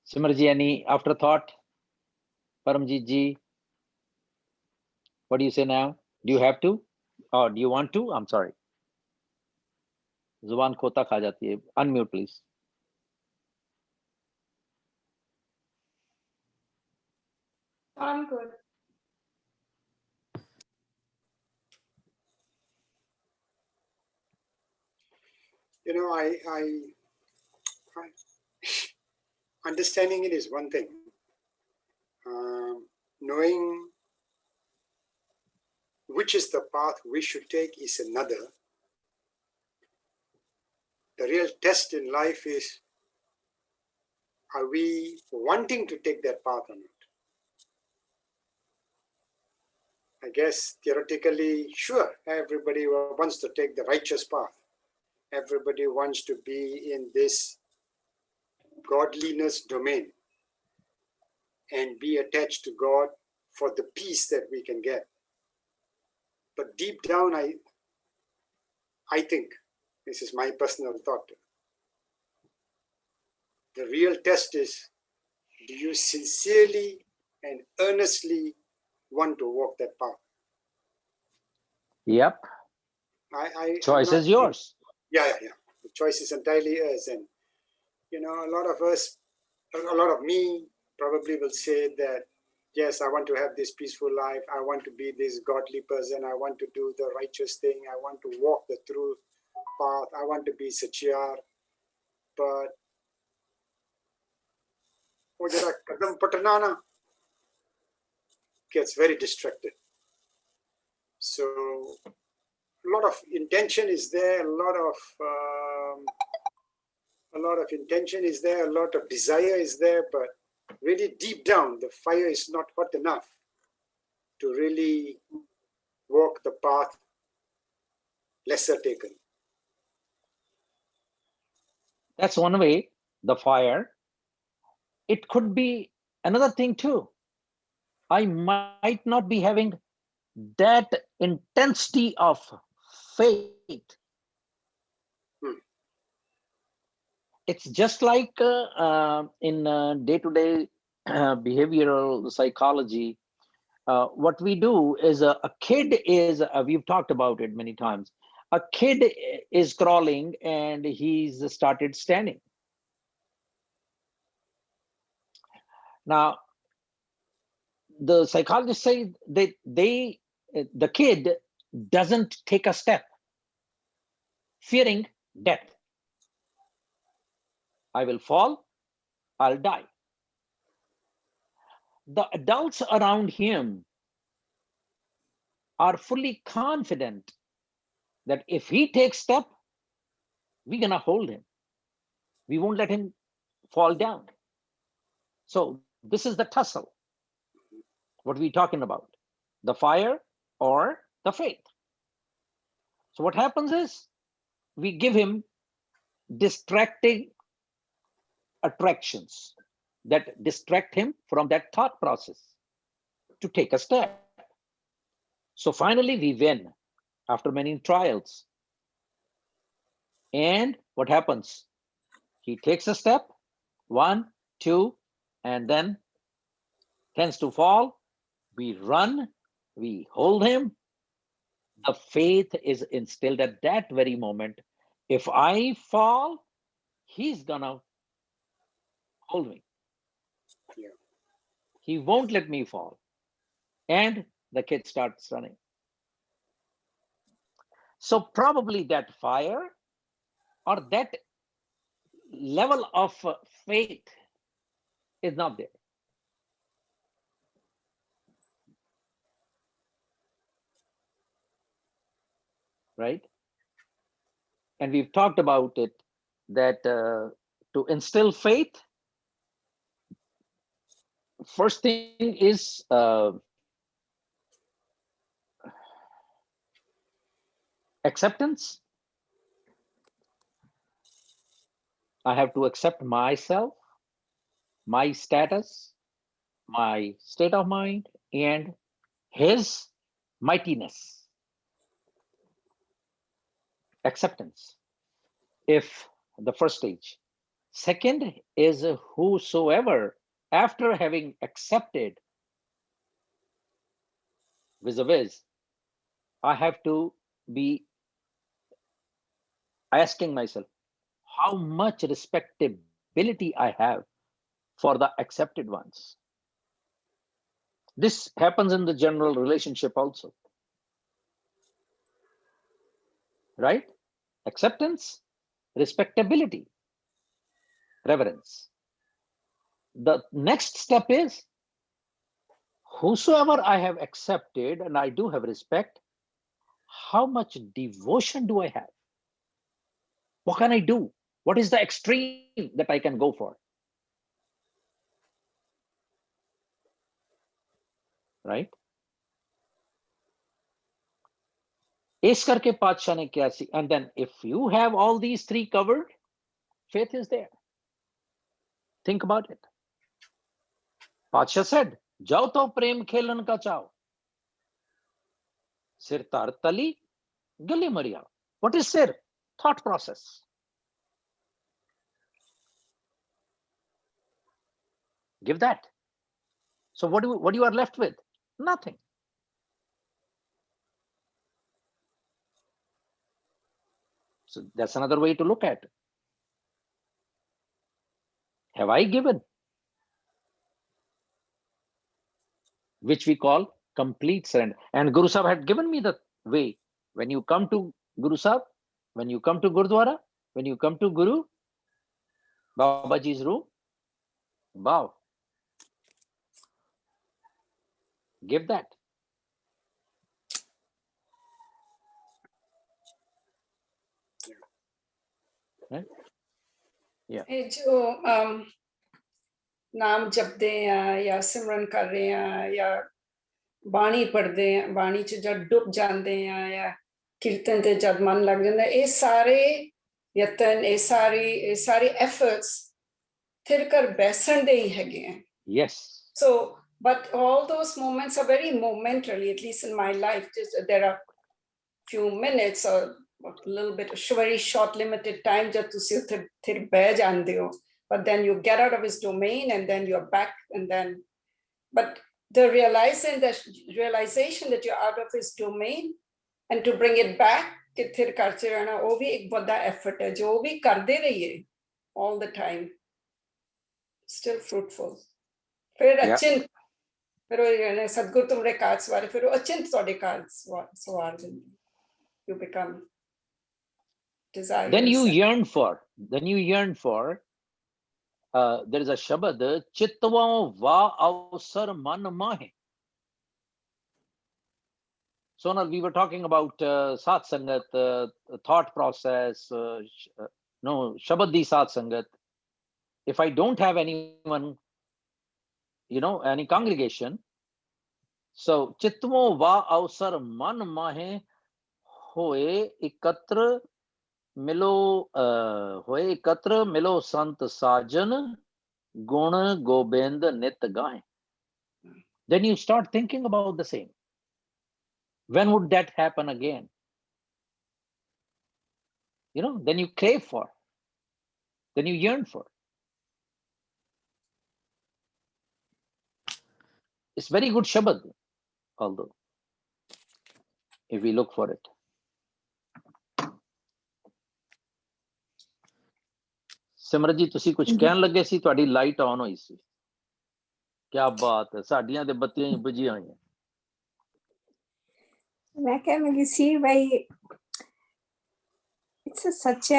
Simarji, any afterthought? Paramjit ji, what do you say now? Do you have to? Or do you want to? I'm sorry. Zuban khota kha jati hai. Unmute, please. I'm good. You know, understanding it is one thing. Knowing which is the path we should take is another. The real test in life is, are we wanting to take that path or not? I guess theoretically, sure, everybody wants to take the righteous path. Everybody wants to be in this godliness domain and be attached to God for the peace that we can get. But deep down, I think, this is my personal thought, the real test is, do you sincerely and earnestly want to walk that path? Yep. Choice is yours. Yeah. The choice is entirely yours. And, you know, a lot of me probably will say that, yes, I want to have this peaceful life. I want to be this godly person. I want to do the righteous thing. I want to walk the truth path. I want to be Sachiar. But Kadam Patanana gets very distracted. So a lot of intention is there, a lot of intention is there, a lot of desire is there, but really deep down, the fire is not hot enough to really walk the path lesser taken. That's one way, the fire. It could be another thing too. I might not be having that intensity of faith. It's just like in day-to-day behavioral psychology. What we do is a kid is, we've talked about it many times, a kid is crawling and he's started standing. Now, the psychologists say that the kid doesn't take a step, fearing death. I will fall, I'll die. The adults around him are fully confident that if he takes step, we're gonna hold him. We won't let him fall down. So this is the tussle. What are we talking about? The fire or the faith? So what happens is we give him distracting attractions that distract him from that thought process to take a step. So finally we win after many trials. And what happens? He takes a step, 1, 2, and then tends to fall. We run, we hold him. The faith is instilled at that very moment. If I fall, he's gonna hold me. Yeah. He won't let me fall. And the kid starts running. So probably that fire or that level of faith is not there. Right? And we've talked about it, that to instill faith, first thing is acceptance. I have to accept myself, my status, my state of mind, and his mightiness. Acceptance, if the first stage. Second is whosoever, after having accepted vis-a-vis, I have to be asking myself how much respectability I have for the accepted ones. This happens in the general relationship also, right? Acceptance, respectability, reverence. The next step is, whosoever I have accepted and I do have respect, how much devotion do I have? What can I do? What is the extreme that I can go for? Right? इस करके पातशाह ने क्या सी, and then if you have all these three covered, faith is there. Think about it. Patsha said, जाओ तो प्रेम खेलन का चाओ, सिर तार तली गली मरिया. What is sir? Thought process. Give that. So what you are left with? Nothing. So that's another way to look at it. Have I given? Which we call complete surrender. And Guru Sahib had given me the way. When you come to Guru Sahib, when you come to Gurdwara, when you come to Guru, Babaji's room, bow. Give that. Right? Yeah. ਇਹ ਜੋ ਨਾਮ ਜਪਦੇ ਆ ਜਾਂ ਸਿਮਰਨ ਕਰ ਰਹੇ ਆ ਜਾਂ ਬਾਣੀ ਪੜ੍ਹਦੇ ਆ, ਬਾਣੀ 'ਚ ਜਦ ਡੁੱਬ ਜਾਂਦੇ ਆ ਜਾਂ ਕੀਰਤਨ ਤੇ ਜਦ ਮਨ ਲੱਗ ਜਾਂਦਾ, ਇਹ ਸਾਰੇ ਯਤਨ, ਇਹ ਸਾਰੇ ਐਫਰਟਸ ਫਿਰ ਕਰ ਬੈਸਣ ਦੇ ਹੀ ਹੈਗੇ ਆ. Yes. So, but all those moments are very momentary, at least in my life. Just there are few minutes or a little bit, very short, limited time that ਤੁਸੀਂ ਉੱਥੇ ਫਿਰ ਬਹਿ ਜਾਂਦੇ ਹੋ. But then you get out of his domain and then you're back, and then, but the realization that you're out of his domain and to bring it back, कि फिर करते रहना, वो भी एक बड़ा effort है, जो भी करते रहिए all the time, still fruitful. फिर अचिंत, फिर वो कहने सदगुरु तुमरे काज सवारे, फिर वो अचिंत तोड़े काज सवार देंगे. You become desirous. Then you yearn for. There is a Shabad, Chitwa va avsar man mahe. Sonal, we were talking about Sat Sangat, thought process, Shabad di Sat Sangat. If I don't have anyone, any congregation, so Chitwa va avsar man mahe hoye ikatra मिलो होए एकत्र मिलो संत साजन गुण गोबिंद नित गाएं. Then you start thinking about the same. When would that happen again? Then you crave for, then you yearn for. It's very good Shabad, although if we look for it. ਸਿਮਰਤ ਜੀ, ਤੁਸੀਂ ਕੁਝ ਕਹਿਣ ਲੱਗੇ ਸੀ, ਤੁਹਾਡੀ ਲਾਈਟ ਆਨ ਹੋਈ ਸੀ. ਕੀ ਬਾਤ ਹੈ, ਸਾਡੀਆਂ ਤੇ ਬੱਤੀਆਂ ਹੀ ਬੁਝੀਆਂ ਹੋਈਆਂ. ਮੈਂ ਕਹਿਣ ਲੱਗੀ ਸੀ ਬਈ it's such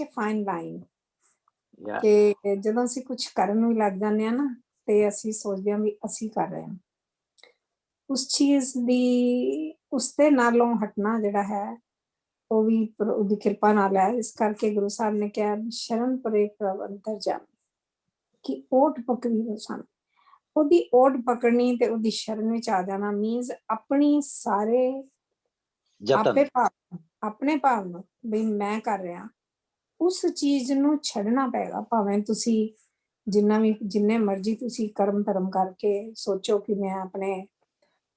a fine line ਕਿ ਜਦੋਂ ਅਸੀਂ ਕੁਝ ਕਰਨ ਨੂੰ ਲੱਗ ਜਾਂਦੇ ਆ ਨਾ, ਤੇ ਅਸੀਂ ਸੋਚਦੇ ਹਾਂ ਵੀ ਅਸੀਂ ਕਰ ਰਹੇ ਹਾਂ ਉਸ ਚੀਜ਼ ਦੀ, ਉਸਦੇ ਨਾਲੋਂ ਹਟਣਾ ਜਿਹੜਾ ਹੈ ਉਹ ਵੀ ਉਹਦੀ ਕਿਰਪਾ ਨਾਲ ਹੈ. ਇਸ ਕਰਕੇ ਗੁਰੂ ਸਾਹਿਬ ਨੇ ਕਿਹਾ ਸ਼ਰਨ ਪਰੇ ਪ੍ਰਭ ਅੰਤਰ ਜਾਮੀ, ਕਿ ਓਟ ਪਕੜੀ ਸਾਨੂੰ, ਉਹਦੀ ਓਟ ਪਕੜਨੀ ਤੇ ਉਹਦੀ ਸ਼ਰਨ ਵਿੱਚ ਆ ਜਾਣਾ ਮੀਨਸ ਆਪਣੀ ਸਾਰੇ ਆਪਣੇ ਭਾਵ ਨੂੰ ਬਈ ਮੈਂ ਕਰ ਰਿਹਾ, ਉਸ ਚੀਜ਼ ਨੂੰ ਛੱਡਣਾ ਪਏਗਾ. ਭਾਵੇਂ ਤੁਸੀਂ ਜਿੰਨੇ ਮਰਜ਼ੀ ਤੁਸੀਂ ਕਰਮ ਧਰਮ ਕਰਕੇ ਸੋਚੋ ਕਿ ਮੈਂ ਆਪਣੇ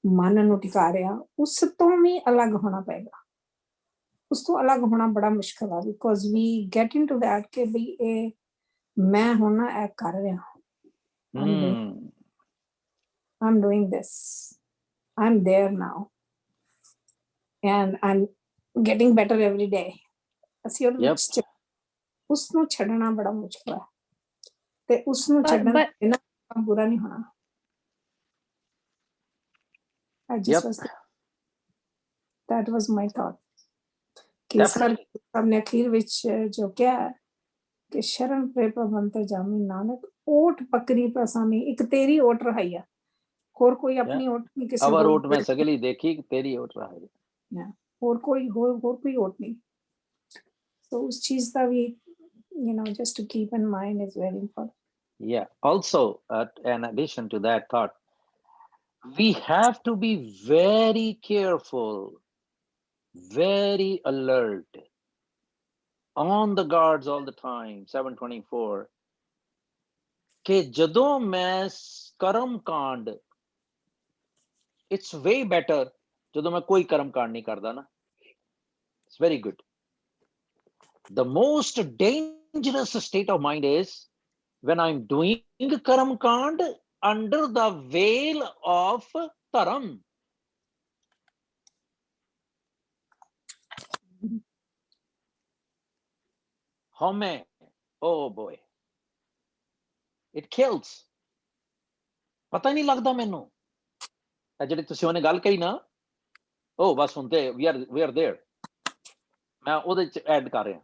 ਮਨ ਨੂੰ ਟਿਕਾ ਰਿਹਾ, ਉਸ ਤੋਂ ਵੀ ਅਲੱਗ ਹੋਣਾ ਪਏਗਾ. ਉਸ ਤੋਂ ਅਲੱਗ ਹੋਣਾ ਬੜਾ ਮੁਸ਼ਕਿਲ ਆ, because we get into that ਕਿ ਬਈ ਇਹ ਮੈਂ ਹੁਣ ਇਹ ਕਰ ਰਿਹਾ, I'm doing this, I'm there now and I'm getting better every day. ਅਸੀਂ ਉਹਦੇ ਵਿੱਚ ਉਸ ਨੂੰ ਛੱਡਣਾ ਬੜਾ ਮੁਸ਼ਕਿਲ ਹੈ, ਤੇ ਉਸ ਨੂੰ ਛੱਡਣ काम बुरा नहीं होना। I just was that was my thought कि इस Definitely. करके हमने अखीर विच जो क्या है कि शरण प्रेपा बनते जामी नानक ओट पकड़ी पसामी एक तेरी ओट रही है और कोई अपनी ओट नहीं किसी अवर और ओट में सगली देखी तेरी ओट रहा है और कोई ओट नहीं। तो उस चीज का भी you know just to keep in mind is very important. Yeah, also in addition to that thought, we have to be very careful, very alert, on the guards all the time, 724 कि ਜਦੋਂ ਮੈਂ ਕਰਮ ਕਾਂਡ it's way better ਜਦੋਂ ਮੈਂ ਕੋਈ ਕਰਮ ਕਾਂਡ ਨਹੀਂ ਕਰਦਾ ਨਾ, it's very good. The most dangerous state of mind is when I'm doing karam kand under the veil of dharam. Home, oh boy, it kills. ਪਤਾ ਹੀ ਨਹੀਂ ਲੱਗਦਾ ਮੈਨੂੰ ਇਹ ਜਿਹੜੀ ਤੁਸੀਂ ਉਹਨੇ ਗੱਲ ਕਹੀ ਨਾ, ਉਹ ਬਸ ਹੁਣ ਤੇ we are there, ਮੈਂ ਉਹਦੇ ਚ ਐਡ ਕਰ ਰਿਹਾ।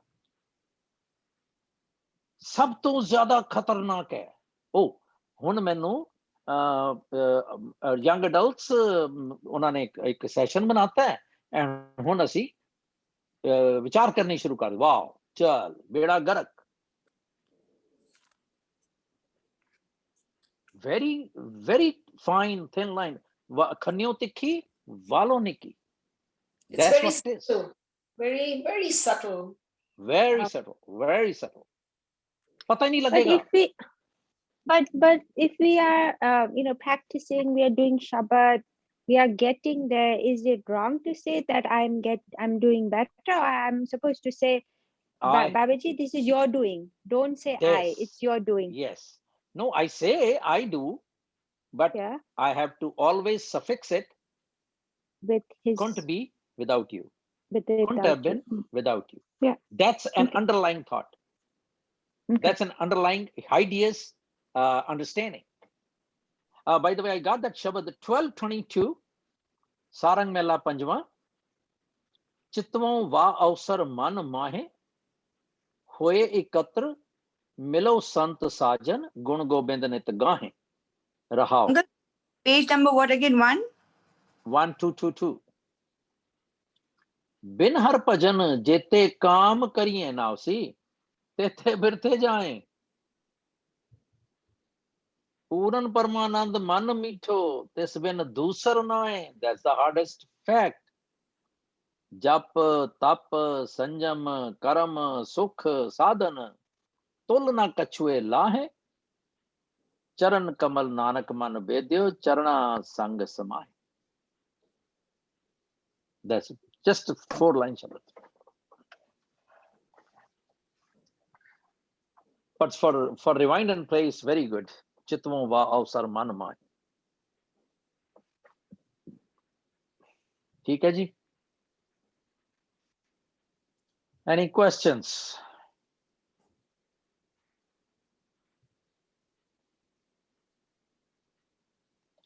ਸਭ ਤੋਂ ਜ਼ਿਆਦਾ ਖਤਰਨਾਕ ਹੈ ਉਹ ਹੁਣ ਮੈਨੂੰ young adults ਉਹਨਾਂ ਨੇ ਇੱਕ ਸੈਸ਼ਨ ਬਣਾਤਾ ਹੈ ਐਂਡ ਹੁਣ ਅਸੀਂ ਵਿਚਾਰ ਕਰਨੀ ਸ਼ੁਰੂ ਕਰ, ਵਾਓ ਚਲ ਬੇੜਾ ਗਰਕ। very very fine thin line, ਖੰਨਿਓ ਤਿੱਖੀ ਵਾਲੋਂ ਨਿੱਕੀ। It's That's very what it is. subtle, very, very subtle. Very subtle, very subtle. पता ही नहीं But लगेगा। if we but if we are you know practicing, we are doing Shabbat, we are getting there, is it wrong to say that I'm doing better, or I'm supposed to say Babaji, this is your doing, don't say Yes. I, it's your doing? Yes. No, I say I do, but Yeah, I have to always suffix it. with his Couldn't be without you. with Couldn't have been you. without you. Yeah. That's an Okay. underlying thought. Okay. That's an underlying ideas understanding. By the way, I got that Shabad 1222 Sarang Mela Panjwa Chitwon va avsar man mahe hoye ekatra मिलो संत साजन गुण गोबिंद नित गाहें रहाओ। Page number what again? 1222 बिन हर भजन जेते काम करिए नावसी तेथे बिरथे जाए पूरन परमानंद मन मीठो तिस बिन दूसर नाए। That's the hardest fact. जप तप संयम कर्म सुख साधन तुल ना कछुए लाहे चरण कमल नानक मन बेद्यो चरणा संग समाए। That's just 4 lines of it. But for rewind and play is very good. Chitwon va avsar man mahe. ठीक है जी? Any questions?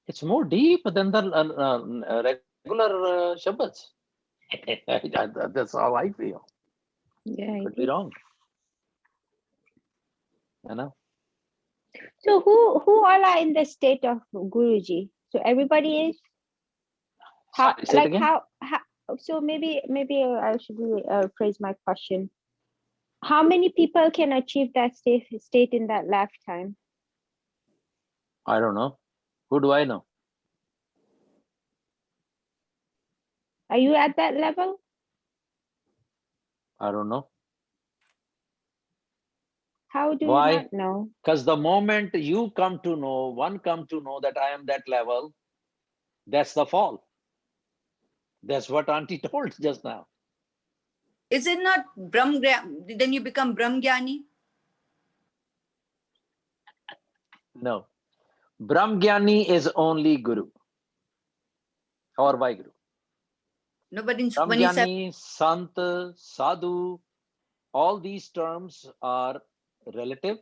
It's more deep than the regular Shabbats. That's how I feel. Yeah, Could be wrong. You know? so who all are in the state of Guruji? So everybody is how, Sorry, say it like again? how so maybe I should phrase my question. How many people can achieve that state in that lifetime? I don't know. Who do I know? Are you at that level? I don't know. How do Why? you not know? Because the moment you come to know that I am that level, that's the fall. That's what Auntie told just now. Is it not then you become Brahmgyani? No. Brahmgyani is only Guru or Vaheguru. No, but when he said Brahmgyani, Sant, Sadhu, all these terms are relative.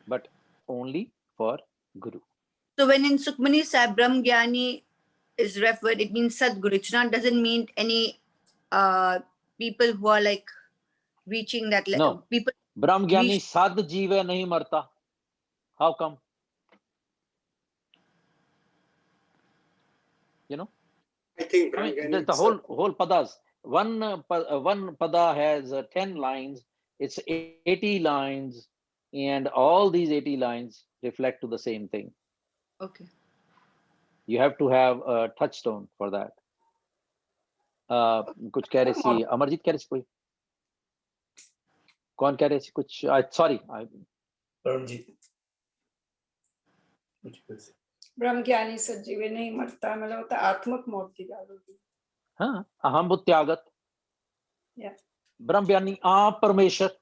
But only for Guru. So when in Sukhmani Sahib, Brahm Gyani is referred, it means Sadguru. It doesn't mean any people who are like reaching that level. No. People Brahm Gyani sad jeeve nahi marta. How come? You know? I think I mean, Brahmgyani the whole padas. One pada has 10 lines. It's 80 lines, and all these 80 lines reflect to the same thing. Okay. You have to have a touchstone for that. कुछ कह रहे सी अमरजीत कह रहे सी कोई कौन कह रहे सी कुछ sorry ब्रह्म ज्ञानी सजीवे नहीं मरता मतलब तो आत्मक मौत की गल होगी हाँ अहम बुद्ध त्यागत Yeah. ब्रह्म ज्ञानी आप परमेश्वर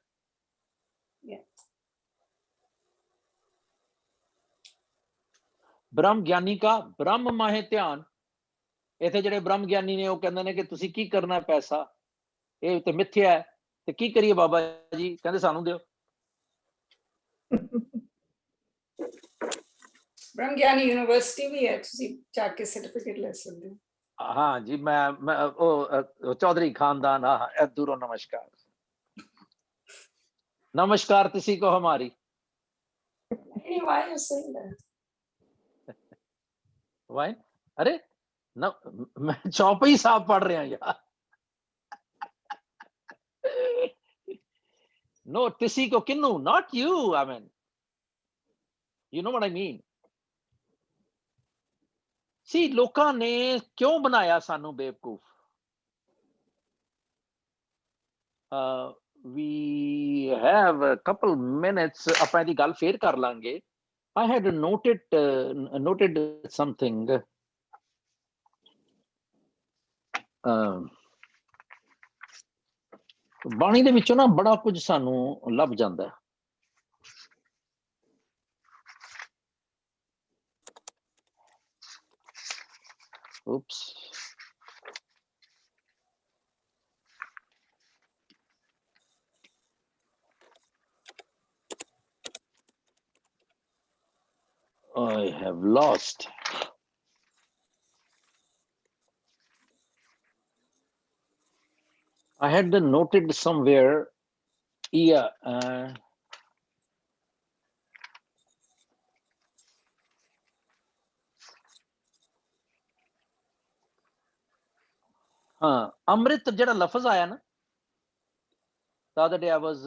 ब्रह्म ज्ञानी का ब्रह्म माहे ध्यान इथे ਜਿਹੜੇ ब्रह्म ज्ञानी ने वो कहते हैं कि तुसी की करना पैसा ये ते मिथ्या है ते की करिए बाबा जी कहते सानू दियो ब्रह्म ज्ञानी यूनिवर्सिटी भी है तुसी जाके सर्टिफिकेट ले सकते हो हाँ जी मैं ओ चौधरी खानदान हाँ दूरों नमस्कार नमस्कार किसी को हमारी why are you saying that wine अरे न मैं चौपाई साहब पढ़ रहा यार नो किसी को किन्नू not you I mean you know what I mean see लोकां ने क्यों बनाया सानू बेवकूफ we have a couple minutes ਆਪਾਂ ਦੀ ਗੱਲ ਫੇਰ ਕਰ ਲਾਂਗੇ I had noted something ਬਾਣੀ ਦੇ ਵਿੱਚੋਂ ਨਾ ਬੜਾ ਕੁਝ ਸਾਨੂੰ ਲੱਭ ਜਾਂਦਾ ਹੈ oops I have lost. I had noted somewhere. Yeah. अमृत ਜਿਹੜਾ ਲਫ਼ਜ਼ ਆਇਆ ਨਾ the other day I was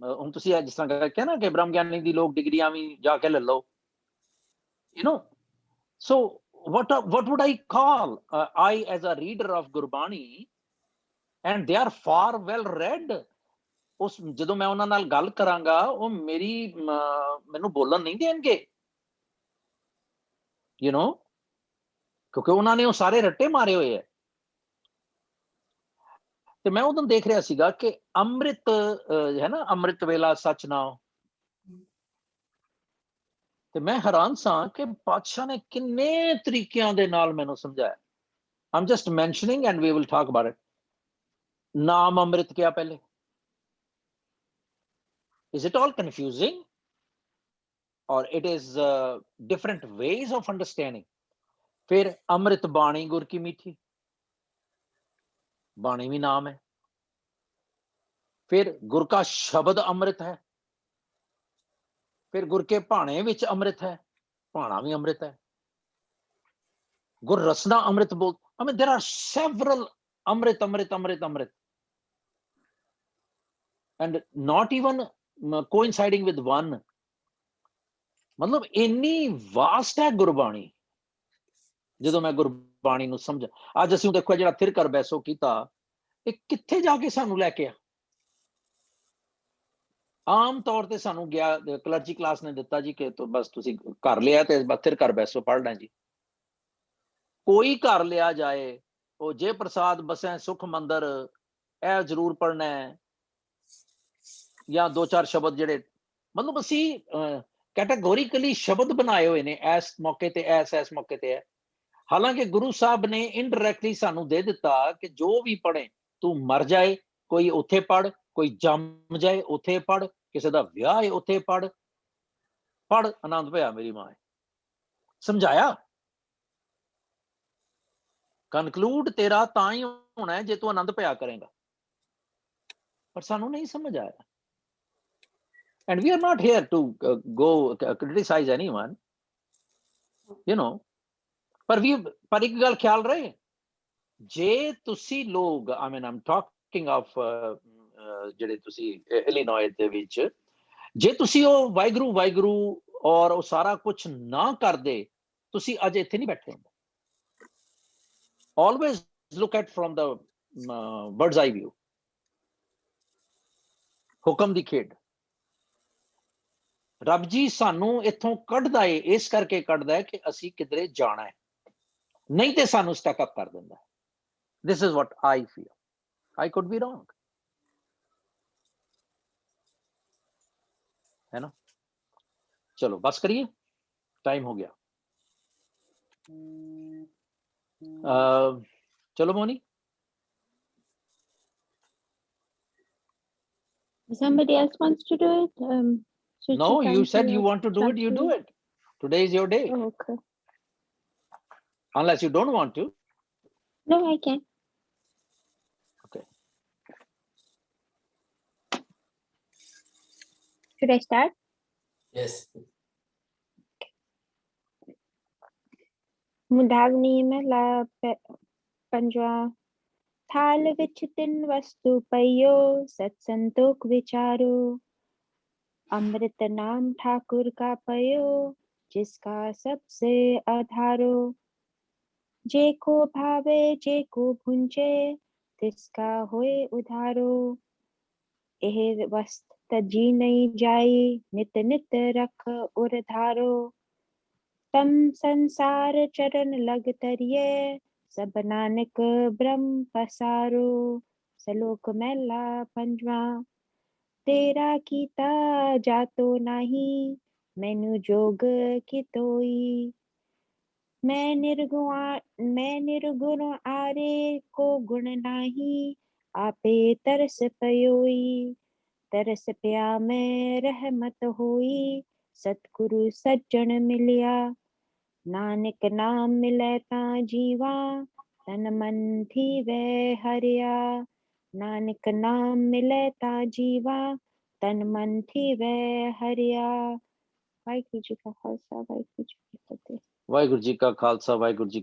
ਹੁਣ ਤੁਸੀਂ ਜਿਸ ਤਰ੍ਹਾਂ ਕਿਹਾ ਨਾ ਕਿ ਬ੍ਰਹਮ ਗਿਆਨੀ ਦੀ ਲੋਕ ਡਿਗਰੀਆਂ ਵੀ ਜਾ ਕੇ ਲੈ ਲਓ you know so what would I call I as a reader of Gurbani and they are far well read ਉਸ ਜਦੋਂ ਮੈਂ ਉਹਨਾਂ ਨਾਲ ਗੱਲ ਕਰਾਂਗਾ ਉਹ ਮੈਨੂੰ ਬੋਲਣ ਨਹੀਂ ਦੇਣਗੇ you know ਕਿਉਂਕਿ ਉਹਨਾਂ ਨੇ ਉਹ ਸਾਰੇ ਰੱਟੇ ਮਾਰੇ ਹੋਏ ਆ ਤੇ ਮੈਂ ਉਦੋਂ ਦੇਖ ਰਿਹਾ ਸੀਗਾ ਕਿ ਅੰਮ੍ਰਿਤ ਹੈ ਨਾ ਅੰਮ੍ਰਿਤ ਵੇਲਾ ਸੱਚ ਨਾਮ ਤੇ ਮੈਂ ਹੈਰਾਨ ਸਾਂ ਕਿ ਪਾਤਸ਼ਾਹ ਨੇ ਕਿੰਨੇ ਤਰੀਕਿਆਂ ਦੇ ਨਾਲ ਮੈਨੂੰ ਸਮਝਾਇਆ I'm just mentioning and we will talk about it ਨਾਮ ਅੰਮ੍ਰਿਤ ਕਿਹਾ ਪਹਿਲੇ is it all confusing or it is different ways of understanding फिर ਅੰਮ੍ਰਿਤ ਬਾਣੀ ਗੁਰ ਕੀ ਮੀਠੀ बाणी भी नाम है फिर गुर का शब्द अमृत है फिर गुर के भाणे विच अमृत है भाणा भी अमृत है गुर रसना अमृत बोल I mean there are several Amrit Amrit Amrit Amrit and not even coinciding with one मतलब इन्नी वास्ट है गुरबाणी ਜਦੋਂ ਮੈਂ ਗੁਰਬਾਣੀ ਨੂੰ ਸਮਝ ਅੱਜ ਅਸੀਂ ਦੇਖੋ ਜਿਹੜਾ ਥਿਰ ਕਰ ਬੈਸੋ ਕੀਤਾ ਇਹ ਕਿੱਥੇ ਜਾ ਕੇ ਸਾਨੂੰ ਲੈ ਕੇ ਆ ਆਮ ਤੌਰ ਤੇ ਸਾਨੂੰ ਗਿਆ ਕਲਰਜੀ ਕਲਾਸ ਨੇ ਦਿੱਤਾ ਜੀ ਕਿ ਬਸ ਤੁਸੀਂ ਕਰ ਲਿਆ ਤੇ ਬਸ ਥਿਰ ਕਰ ਬੈਸੋ ਪੜ੍ਹਨਾ ਜੀ ਕੋਈ ਘਰ ਲਿਆ ਜਾਏ ਉਹ ਜੇ ਪ੍ਰਸਾਦ ਬਸੈ ਸੁਖ ਮੰਦਰ ਇਹ ਜ਼ਰੂਰ ਪੜ੍ਹਨਾ ਹੈ ਜਾਂ ਦੋ ਚਾਰ ਸ਼ਬਦ ਜਿਹੜੇ ਮਤਲਬ ਅਸੀਂ ਕੈਟਾਗੋਰੀਕਲੀ ਸ਼ਬਦ ਬਣਾਏ ਹੋਏ ਨੇ ਇਸ ਮੌਕੇ ਤੇ ਇਸ ਮੌਕੇ ਤੇ ਹੈ ਹਾਲਾਂਕਿ ਗੁਰੂ ਸਾਹਿਬ ਨੇ ਇਨਡਾਇਰੈਕਟਲੀ ਸਾਨੂੰ ਦੇ ਦਿੱਤਾ ਕਿ ਜੋ ਵੀ ਪੜ੍ਹੇ ਤੂੰ ਮਰ ਜਾਏ ਕੋਈ ਉੱਥੇ ਪੜ੍ਹ ਕੋਈ ਜੰਮ ਜਾਏ ਉੱਥੇ ਪੜ੍ਹ ਕਿਸੇ ਦਾ ਵਿਆਹ ਹੈ ਉੱਥੇ ਪੜ੍ਹ पढ़ आनंद भया मेरी मां समझाया कंक्लूड तेरा तां ही होना है जे तू आनंद भया करेगा पर सानू नहीं समझ आया and we are not here to go criticise anyone you know पर एक गल ख्याल रहे जे तुसी लोग I mean I am talking of ਜਿਹੜੇ ਤੁਸੀਂ ਇਲੀਨੋਇਸ ਦੇ ਵਿੱਚ ਜੇ ਤੁਸੀਂ ਉਹ ਵਾਹਿਗੁਰੂ ਔਰ ਉਹ ਸਾਰਾ ਕੁਝ ਨਾ ਕਰਦੇ ਤੁਸੀਂ ਅੱਜ ਇੱਥੇ ਨਹੀਂ ਬੈਠੇ ਹੁੰਦੇ always look at from the bird's eye view ਹੁਕਮ ਦੀ ਖੇਡ ਰੱਬ ਜੀ ਸਾਨੂੰ ਇੱਥੋਂ ਕੱਢਦਾ ਏ ਇਸ ਕਰਕੇ ਕੱਢਦਾ ਹੈ ਕਿ ਅਸੀਂ ਕਿਧਰੇ ਜਾਣਾ ਹੈ ਨਹੀਂ ਤੇ ਸਾਨੂੰ ਸਟਕ ਅਪ ਕਰ ਦਿੰਦਾ this is what I feel I could be wrong है ना चलो बस करिए टाइम हो गया चलो Moni Somebody else wants to do it? No, you said you want to do it, you do it. Today is your day. Oh, okay. Unless you don't want to. No, I can. Okay. Should I start? Yes. मुदावनी में ला पंजवा थाल विच तिन वस्तु पयो सत्संतोख विचारो अमृत नाम ठाकुर का पयो जिसका सबसे आधारो जे को भावे जे को भुंजे तिसका होए उधारो एह वस्त तजी नहीं जाई नित नित रख उर धारो तम संसार चरण लग तरिए सब नानक ब्रह्म पसारो सलोक मैला पंजवा तेरा कीता जातो नाही मैनू जोग की तोई मैं निर्गुण आरे को गुण नाही आपे तरस पयोई तरस प्या में रहमत होई सतगुरु सज्जन मिलिया नानक नाम मिले ता जीवा तन मन थी वे हरिया नानक नाम मिले ता जीवा तन मन थी वे हरिया वाहिगुरु जी का खालसा वाहिगुरु जी की फतेह वाहिगुरु जी का खालसा वाहिगुरु जी